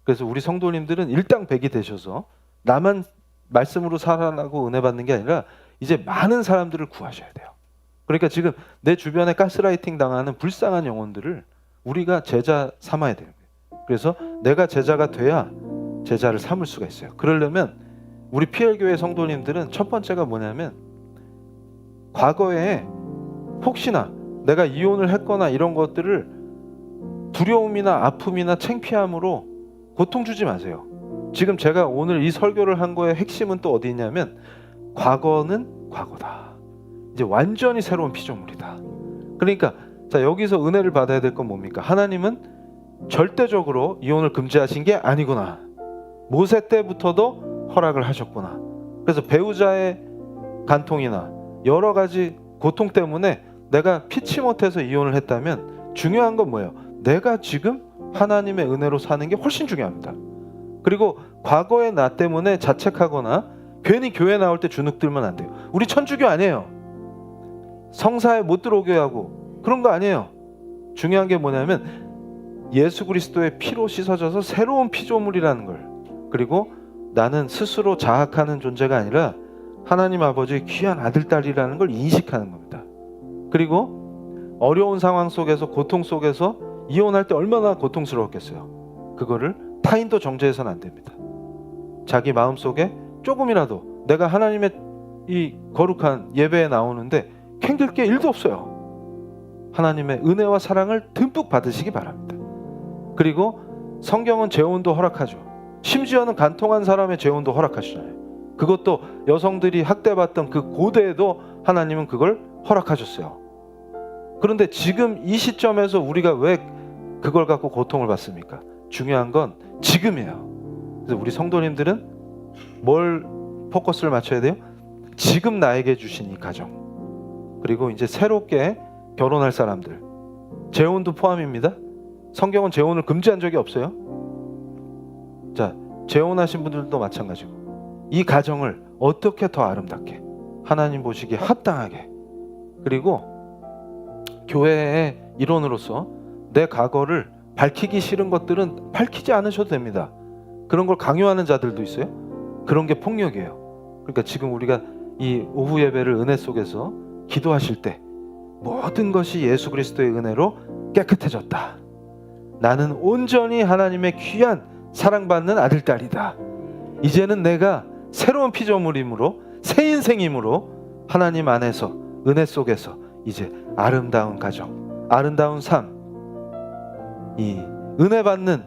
그래서 우리 성도님들은 일당백이 되셔서 나만 말씀으로 살아나고 은혜 받는 게 아니라 이제 많은 사람들을 구하셔야 돼요. 그러니까 지금 내 주변에 가스라이팅 당하는 불쌍한 영혼들을 우리가 제자 삼아야 돼요. 그래서 내가 제자가 돼야 제자를 삼을 수가 있어요. 그러려면 우리 PL교회 성도님들은 첫 번째가 뭐냐면 과거에 혹시나 내가 이혼을 했거나 이런 것들을 두려움이나 아픔이나 창피함으로 고통 주지 마세요. 지금 제가 오늘 이 설교를 한 거의 핵심은 또 어디 있냐면 과거는 과거다. 이제 완전히 새로운 피조물이다. 그러니까 자, 여기서 은혜를 받아야 될 건 뭡니까? 하나님은 절대적으로 이혼을 금지하신 게 아니구나. 모세 때부터도 허락을 하셨구나. 그래서 배우자의 간통이나 여러 가지 고통 때문에 내가 피치 못해서 이혼을 했다면 중요한 건 뭐예요? 내가 지금 하나님의 은혜로 사는 게 훨씬 중요합니다. 그리고 과거의 나 때문에 자책하거나 괜히 교회 나올 때 주눅들면 안 돼요. 우리 천주교 아니에요. 성사에 못 들어오게 하고 그런 거 아니에요. 중요한 게 뭐냐면 예수 그리스도의 피로 씻어져서 새로운 피조물이라는 걸, 그리고 나는 스스로 자학하는 존재가 아니라 하나님 아버지의 귀한 아들, 딸이라는 걸 인식하는 겁니다. 그리고 어려운 상황 속에서 고통 속에서 이혼할 때 얼마나 고통스러웠겠어요. 그거를 타인도 정죄해서는 안 됩니다. 자기 마음속에 조금이라도 내가 하나님의 이 거룩한 예배에 나오는데 캥길 게 1도 없어요. 하나님의 은혜와 사랑을 듬뿍 받으시기 바랍니다. 그리고 성경은 재혼도 허락하죠. 심지어는 간통한 사람의 재혼도 허락하시잖아요. 그것도 여성들이 학대받던 그 고대에도 하나님은 그걸 허락하셨어요. 그런데 지금 이 시점에서 우리가 왜 그걸 갖고 고통을 받습니까? 중요한 건 지금이에요. 그래서 우리 성도님들은 뭘 포커스를 맞춰야 돼요? 지금 나에게 주신 이 가정, 그리고 이제 새롭게 결혼할 사람들, 재혼도 포함입니다. 성경은 재혼을 금지한 적이 없어요. 자, 재혼하신 분들도 마찬가지고 이 가정을 어떻게 더 아름답게 하나님 보시기에 합당하게, 그리고 교회의 일원으로서 내 과거를 밝히기 싫은 것들은 밝히지 않으셔도 됩니다. 그런 걸 강요하는 자들도 있어요. 그런 게 폭력이에요. 그러니까 지금 우리가 이 오후 예배를 은혜 속에서 기도하실 때 모든 것이 예수 그리스도의 은혜로 깨끗해졌다. 나는 온전히 하나님의 귀한 사랑받는 아들, 딸이다. 이제는 내가 새로운 피조물이므로 새 인생이므로 하나님 안에서 은혜 속에서 이제 아름다운 가정, 아름다운 삶, 이 은혜 받는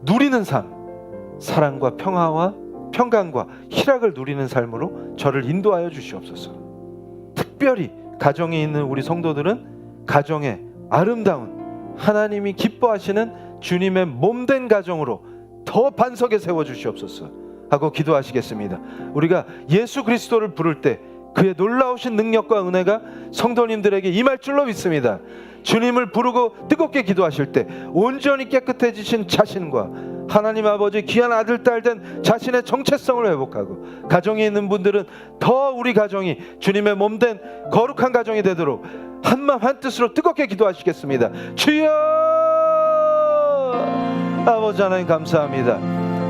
누리는 삶, 사랑과 평화와 평강과 희락을 누리는 삶으로 저를 인도하여 주시옵소서. 특별히 가정에 있는 우리 성도들은 가정에 아름다운 하나님이 기뻐하시는 주님의 몸된 가정으로 더 반석에 세워 주시옵소서 하고 기도하시겠습니다. 우리가 예수 그리스도를 부를 때 그의 놀라우신 능력과 은혜가 성도님들에게 임할 줄로 믿습니다. 주님을 부르고 뜨겁게 기도하실 때 온전히 깨끗해지신 자신과 하나님 아버지 귀한 아들, 딸 된 자신의 정체성을 회복하고, 가정에 있는 분들은 더 우리 가정이 주님의 몸된 거룩한 가정이 되도록 한마음 한뜻으로 뜨겁게 기도하시겠습니다. 주여! 아버지 하나님 감사합니다.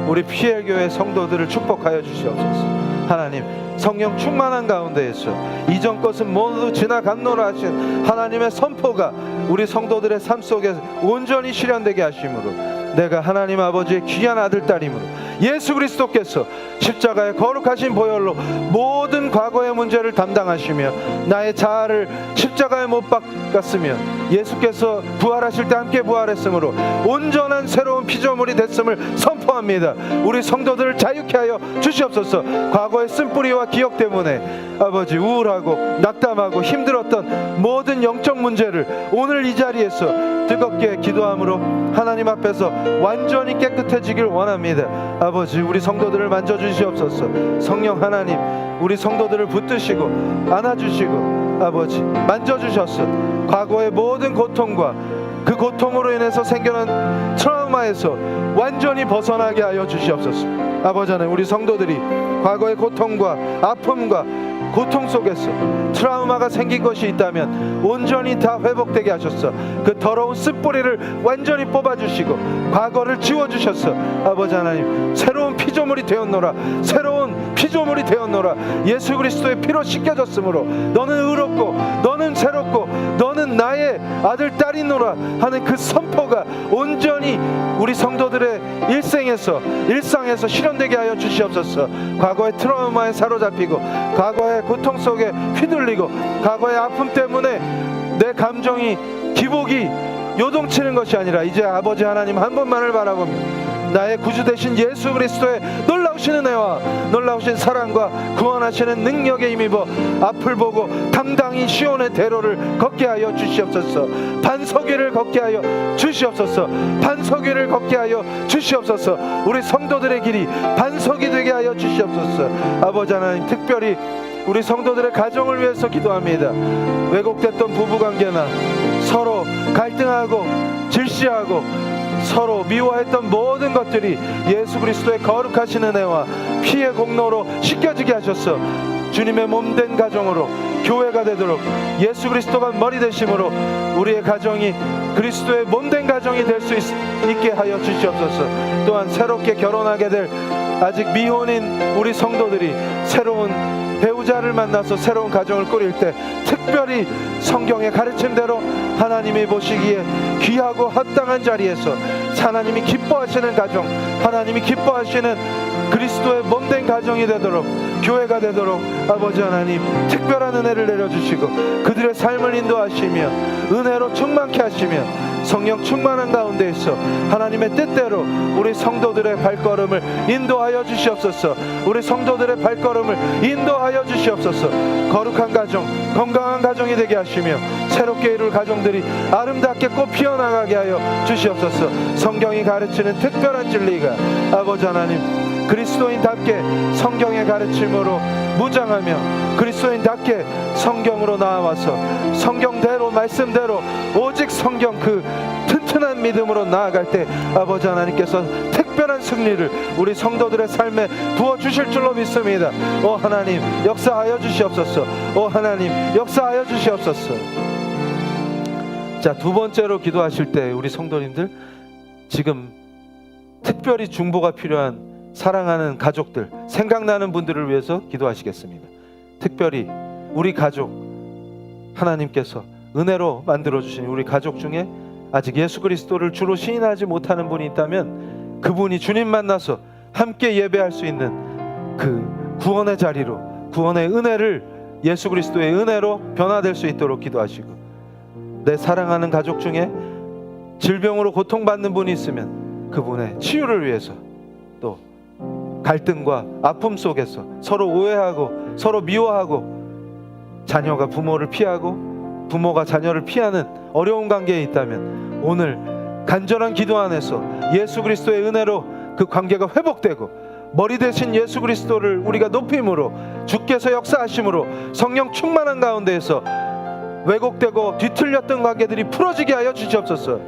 우리 PL교회 성도들을 축복하여 주시옵소서. 하나님 성령 충만한 가운데에서 이전 것은 모두 지나갔노라 하신 하나님의 선포가 우리 성도들의 삶 속에 온전히 실현되게 하심으로 내가 하나님 아버지의 귀한 아들 딸이므로 예수 그리스도께서 십자가의 거룩하신 보혈로 모든 과거의 문제를 담당하시며 나의 자아를 십자가에 못 박았으며 예수께서 부활하실 때 함께 부활했으므로 온전한 새로운 피조물이 됐음을 선포합니다. 우리 성도들을 자유케 하여 주시옵소서. 과거의 쓴뿌리와 기억 때문에 아버지 우울하고 낙담하고 힘들었던 모든 영적 문제를 오늘 이 자리에서 뜨겁게 기도함으로 하나님 앞에서 완전히 깨끗해지길 원합니다. 아버지 우리 성도들을 만져주시옵소서. 성령 하나님 우리 성도들을 붙드시고 안아주시고 아버지 만져주셔서 과거의 모든 고통과 그 고통으로 인해서 생겨난 트라우마에서 완전히 벗어나게 하여 주시옵소서. 아버지 하나님 우리 성도들이 과거의 고통과 아픔과 고통 속에서 트라우마가 생긴 것이 있다면 온전히 다 회복되게 하셨어. 그 더러운 쓴뿌리를 완전히 뽑아주시고 과거를 지워주셨어. 아버지 하나님 새로운 피조물이 되었노라. 새로운 피조물이 되었노라. 예수 그리스도의 피로 씻겨졌으므로 너는 의롭고 너는 새롭고 너는 나의 아들 딸이노라 하는 그 선포가 온전히 우리 성도들의 일상에서 실현되게 하여 주시옵소서. 과거의 트라우마에 사로잡히고 과거의 고통 속에 휘둘리고 과거의 아픔 때문에 내 감정이 기복이 요동치는 것이 아니라 이제 아버지 하나님 한 분만을 바라보며 나의 구주 되신 예수 그리스도의 놀라우신 은혜와 놀라우신 사랑과 구원하시는 능력에 힘입어 앞을 보고 당당히 시온의 대로를 걷게 하여 주시옵소서. 반석 위를 걷게 하여 주시옵소서. 반석 위를 걷게 하여 주시옵소서. 우리 성도들의 길이 반석이 되게 하여 주시옵소서. 아버지 하나님 특별히 우리 성도들의 가정을 위해서 기도합니다. 왜곡됐던 부부관계나 서로 갈등하고 질시하고 서로 미워했던 모든 것들이 예수 그리스도의 거룩하신 은혜와 피의 공로로 씻겨지게 하셔서 주님의 몸된 가정으로 교회가 되도록 예수 그리스도가 머리 되심으로 우리의 가정이 그리스도의 몸된 가정이 될 수 있게 하여 주시옵소서. 또한 새롭게 결혼하게 될 아직 미혼인 우리 성도들이 새로운 배우자를 만나서 새로운 가정을 꾸릴 때 특별히 성경의 가르침대로 하나님이 보시기에 귀하고 합당한 자리에서 하나님이 기뻐하시는 가정, 하나님이 기뻐하시는 그리스도의 몸된 가정이 되도록 교회가 되도록 아버지 하나님 특별한 은혜를 내려주시고 그들의 삶을 인도하시며 은혜로 충만케 하시며 성령 충만한 가운데에서 하나님의 뜻대로 우리 성도들의 발걸음을 인도하여 주시옵소서. 우리 성도들의 발걸음을 인도하여 주시옵소서. 거룩한 가정, 건강한 가정이 되게 하시며 새롭게 이룰 가정들이 아름답게 꽃 피어나가게 하여 주시옵소서. 성경이 가르치는 특별한 진리가 아버지 하나님 그리스도인답게 성경의 가르침으로 무장하며 그리스도인답게 성경으로 나아와서 성경대로 말씀대로 오직 성경 그 튼튼한 믿음으로 나아갈 때 아버지 하나님께서 특별한 승리를 우리 성도들의 삶에 부어주실 줄로 믿습니다. 오 하나님 역사하여 주시옵소서. 오 하나님 역사하여 주시옵소서. 자, 두 번째로 기도하실 때 우리 성도님들 지금 특별히 중보가 필요한 사랑하는 가족들, 생각나는 분들을 위해서 기도하시겠습니다. 특별히 우리 가족, 하나님께서 은혜로 만들어주신 우리 가족 중에 아직 예수 그리스도를 주로 시인하지 못하는 분이 있다면 그분이 주님 만나서 함께 예배할 수 있는 그 구원의 자리로, 구원의 은혜를 예수 그리스도의 은혜로 변화될 수 있도록 기도하시고, 내 사랑하는 가족 중에 질병으로 고통받는 분이 있으면 그분의 치유를 위해서, 또 갈등과 아픔 속에서 서로 오해하고 서로 미워하고 자녀가 부모를 피하고 부모가 자녀를 피하는 어려운 관계에 있다면 오늘 간절한 기도 안에서 예수 그리스도의 은혜로 그 관계가 회복되고 머리 대신 예수 그리스도를 우리가 높임으로 주께서 역사하심으로 성령 충만한 가운데에서 왜곡되고 뒤틀렸던 관계들이 풀어지게 하여 주시옵소서.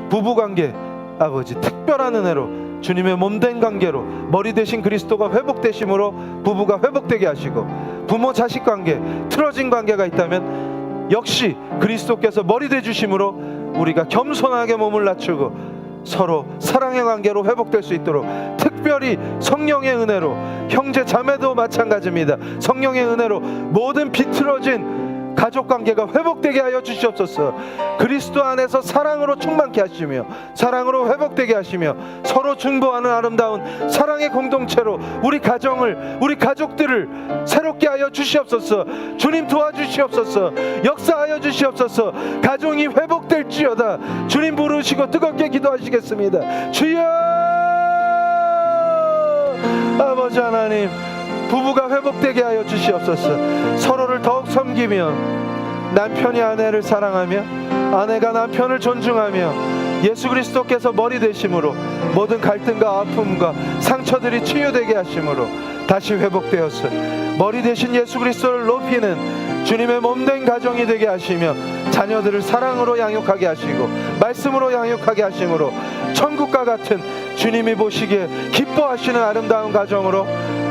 부부관계 아버지 특별한 은혜로 주님의 몸된 관계로 머리 대신 그리스도가 회복되심으로 부부가 회복되게 하시고, 부모 자식 관계 틀어진 관계가 있다면 역시 그리스도께서 머리 되주심으로 우리가 겸손하게 몸을 낮추고 서로 사랑의 관계로 회복될 수 있도록 특별한 특별히 성령의 은혜로, 형제 자매도 마찬가지입니다. 성령의 은혜로 모든 비틀어진 가족관계가 회복되게 하여 주시옵소서. 그리스도 안에서 사랑으로 충만케 하시며 사랑으로 회복되게 하시며 서로 중보하는 아름다운 사랑의 공동체로 우리 가정을, 우리 가족들을 새롭게 하여 주시옵소서. 주님 도와주시옵소서. 역사하여 주시옵소서. 가정이 회복될지어다. 주님 부르시고 뜨겁게 기도하시겠습니다. 주여! 아버지 하나님, 부부가 회복되게 하여 주시옵소서. 서로를 더욱 섬기며 남편이 아내를 사랑하며 아내가 남편을 존중하며 예수 그리스도께서 머리 되심으로 모든 갈등과 아픔과 상처들이 치유되게 하심으로 다시 회복되었어 머리 되신 예수 그리스도를 높이는 주님의 몸된 가정이 되게 하시며 자녀들을 사랑으로 양육하게 하시고 말씀으로 양육하게 하심으로 천국과 같은 주님이 보시기에 기뻐하시는 아름다운 가정으로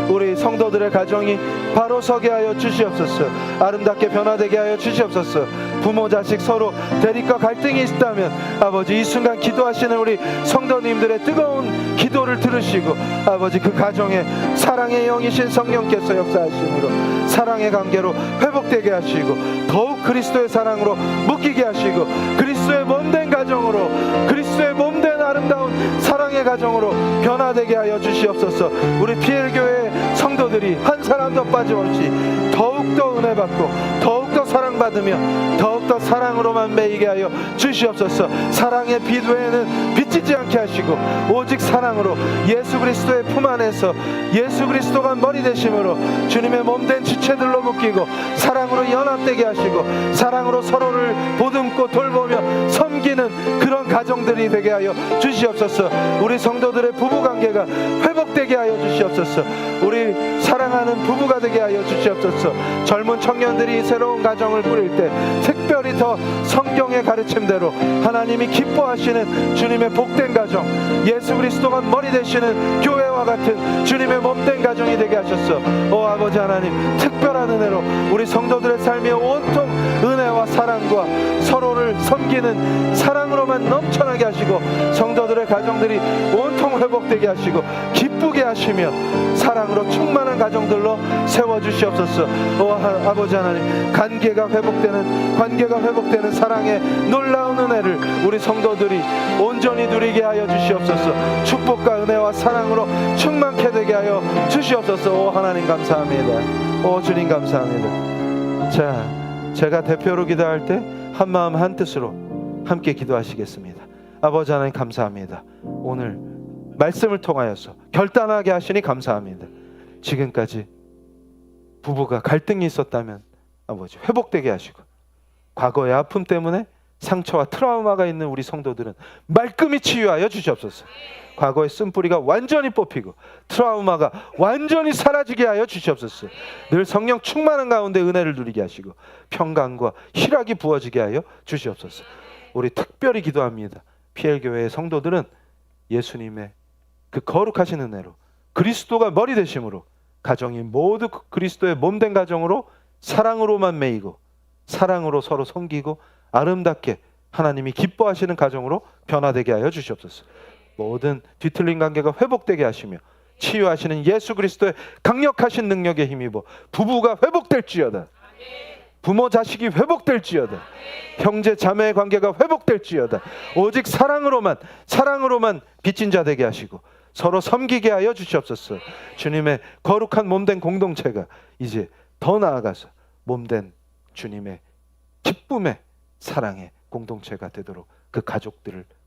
우리 성도들의 가정이 바로 서게 하여 주시옵소서. 아름답게 변화되게 하여 주시옵소서. 부모 자식 서로 대립과 갈등이 있다면 아버지 이 순간 기도하시는 우리 성도님들의 뜨거운 기도를 들으시고 아버지 그 가정에 사랑의 영이신 성령께서 역사하심으로 사랑의 관계로 회복되게 하시고 더욱 그리스도의 사랑으로 묶이게 하시고 그리스도의 몸된 가정으로, 그리스도의 몸된 아름다운 사랑의 가정으로 변화되게 하여 주시옵소서. 우리 PL교회 성도들이 한 사람도 빠짐없이 더욱더 은혜 받고 더욱더 사랑받으며 더욱더 사랑으로만 매이게 하여 주시옵소서. 사랑의 빛 외에는 비치지 않게 하시고 오직 사랑으로 예수 그리스도의 품 안에서 예수 그리스도가 머리 되심으로 주님의 몸된 지체들로 묶이고 사랑으로 연합되게 하시고 사랑으로 서로를 보듬고 돌보며 섬기는 그런 가정들이 되게 하여 주시옵소서. 우리 성도들의 부부관계가 회복되게 하여 주시옵소서. 우리 사랑하는 부부가 되게 하여 주시옵소서. 젊은 청년들이 새로운 가정을 꾸릴 때 특별히 더 성경의 가르침대로 하나님이 기뻐하시는 주님의 복된 가정, 예수 그리스도가 머리 되시는 교회와 같은 주님의 몸된 가정이 되게 하셨어. 오 아버지 하나님, 특별한 은혜로 우리 성도들의 삶이 온통 은혜와 사랑과 서로를 섬기는 사랑으로만 넘쳐나게 하시고 성도들의 가정들이 온통 회복되게 하시고 기쁘게 하시며 사랑으로 충만한 가정들로 세워주시옵소서. 오 아버지 하나님, 관계가 회복되는 사랑의 놀라운 은혜를 우리 성도들이 온전히 누리게 하여 주시옵소서. 축복과 은혜와 사랑으로 충만케 되게 하여 주시옵소서. 오 하나님 감사합니다. 오 주님 감사합니다. 자, 제가 대표로 기도할 때 한마음 한뜻으로 함께 기도하시겠습니다. 아버지 하나님 감사합니다. 오늘 말씀을 통하여서 결단하게 하시니 감사합니다. 지금까지 부부가 갈등이 있었다면 아버지 회복되게 하시고 과거의 아픔 때문에 상처와 트라우마가 있는 우리 성도들은 말끔히 치유하여 주시옵소서. 과거의 쓴뿌리가 완전히 뽑히고 트라우마가 완전히 사라지게 하여 주시옵소서. 늘 성령 충만한 가운데 은혜를 누리게 하시고 평강과 희락이 부어지게 하여 주시옵소서. 우리 특별히 기도합니다. PL교회의 성도들은 예수님의 그 거룩하신 은혜로 그리스도가 머리 되심으로 가정이 모두 그리스도의 몸된 가정으로 사랑으로만 매이고 사랑으로 서로 섬기고 아름답게 하나님이 기뻐하시는 가정으로 변화되게 하여 주시옵소서. 모든 뒤틀린 관계가 회복되게 하시며 치유하시는 예수 그리스도의 강력하신 능력에 힘입어 부부가 회복될지어다. 부모 자식이 회복될지어다. 형제 자매의 관계가 회복될지어다. 오직 사랑으로만 빚진 자 되게 하시고 서로 섬기게 하여 주시옵소서. 주님의 거룩한 몸된 공동체가 이제 더 나아가서 몸된 주님의 기쁨의 사랑의 공동체가 되도록 그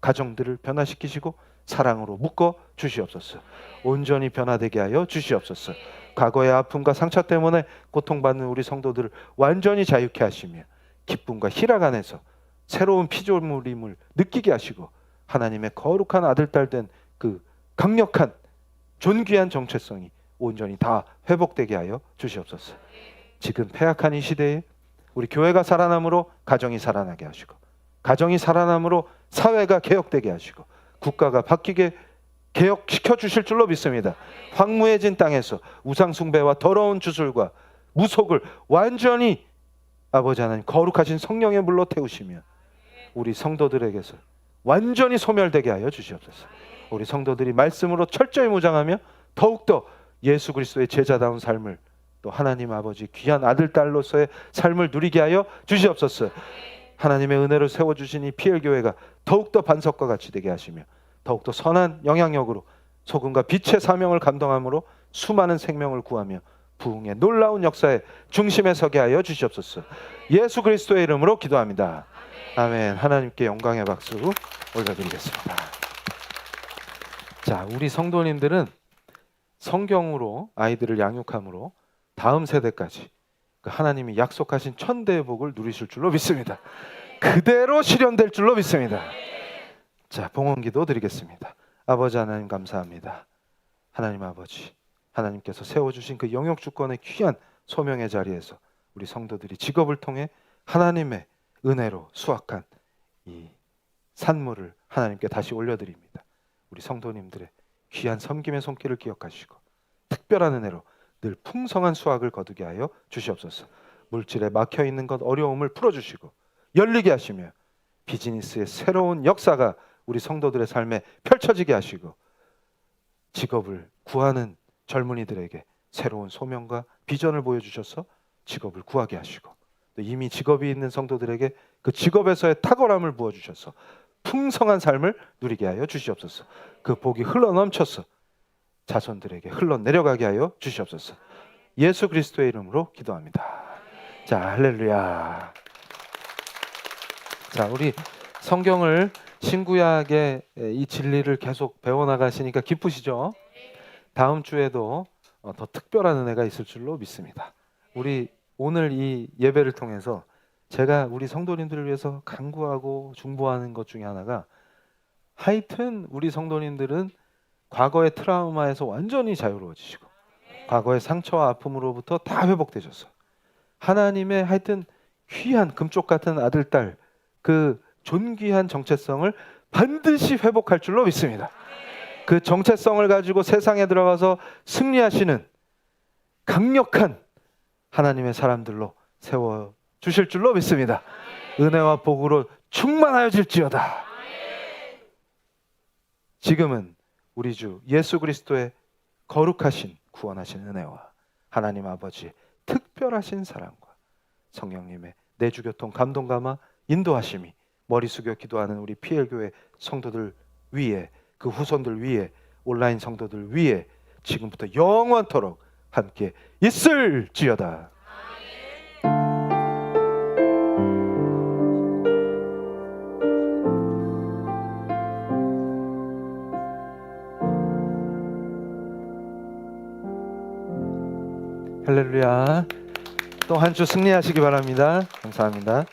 가정들을 변화시키시고 사랑으로 묶어 주시옵소서. 온전히 변화되게 하여 주시옵소서. 과거의 아픔과 상처 때문에 고통받는 우리 성도들을 완전히 자유케 하시며 기쁨과 희락 안에서 새로운 피조물임을 느끼게 하시고 하나님의 거룩한 아들 딸 된 그 강력한 존귀한 정체성이 온전히 다 회복되게 하여 주시옵소서. 지금 패악한 이 시대에 우리 교회가 살아남으로 가정이 살아나게 하시고 가정이 살아남으로 사회가 개혁되게 하시고 국가가 바뀌게 개혁시켜 주실 줄로 믿습니다. 황무해진 땅에서 우상숭배와 더러운 주술과 무속을 완전히 아버지 하나님 거룩하신 성령의 물로 태우시며 우리 성도들에게서 완전히 소멸되게 하여 주시옵소서. 우리 성도들이 말씀으로 철저히 무장하며 더욱더 예수 그리스도의 제자다운 삶을, 또 하나님 아버지 귀한 아들 딸로서의 삶을 누리게 하여 주시옵소서. 하나님의 은혜로 세워주신 이 PL교회가 더욱더 반석과 같이 되게 하시며 더욱더 선한 영향력으로 소금과 빛의 사명을 감당함으로 수많은 생명을 구하며 부흥의 놀라운 역사의 중심에 서게 하여 주시옵소서. 예수 그리스도의 이름으로 기도합니다. 아멘. 하나님께 영광의 박수 올려드리겠습니다. 자, 우리 성도님들은 성경으로 아이들을 양육함으로 다음 세대까지 하나님이 약속하신 천대의 복을 누리실 줄로 믿습니다. 그대로 실현될 줄로 믿습니다. 자, 봉헌기도 드리겠습니다. 아버지 하나님 감사합니다. 하나님 아버지, 하나님께서 세워주신 그 영역주권의 귀한 소명의 자리에서 우리 성도들이 직업을 통해 하나님의 은혜로 수확한 이 산물을 하나님께 다시 올려드립니다. 우리 성도님들의 귀한 섬김의 손길을 기억하시고 특별한 은혜로 늘 풍성한 수확을 거두게 하여 주시옵소서. 물질에 막혀있는 것 어려움을 풀어주시고 열리게 하시며 비즈니스의 새로운 역사가 우리 성도들의 삶에 펼쳐지게 하시고 직업을 구하는 젊은이들에게 새로운 소명과 비전을 보여주셔서 직업을 구하게 하시고 또 이미 직업이 있는 성도들에게 그 직업에서의 탁월함을 부어주셔서 풍성한 삶을 누리게 하여 주시옵소서. 그 복이 흘러넘쳐서 자손들에게 흘러내려가게 하여 주시옵소서. 예수 그리스도의 이름으로 기도합니다. 자, 할렐루야. 자, 우리 성경을 신구약의 이 진리를 계속 배워나가시니까 기쁘시죠? 다음 주에도 더 특별한 은혜가 있을 줄로 믿습니다. 우리 오늘 이 예배를 통해서 제가 우리 성도님들을 위해서 간구하고 중보하는 것 중에 하나가, 하여튼 우리 성도님들은 과거의 트라우마에서 완전히 자유로워지시고 과거의 상처와 아픔으로부터 다 회복되셔서 하나님의 하여튼 귀한 금쪽 같은 아들, 딸, 그 존귀한 정체성을 반드시 회복할 줄로 믿습니다. 그 정체성을 가지고 세상에 들어가서 승리하시는 강력한 하나님의 사람들로 세워주실 줄로 믿습니다. 은혜와 복으로 충만하여질지어다. 지금은 우리 주 예수 그리스도의 거룩하신 구원하신 은혜와 하나님 아버지의 특별하신 사랑과 성령님의 내주교통 감동 감화 인도하심이 머리 숙여 기도하는 우리 PL교회 성도들 위에, 그 후손들 위에, 온라인 성도들 위에 지금부터 영원토록 함께 있을지어다. 할렐루야. 또 한 주 승리하시기 바랍니다. 감사합니다.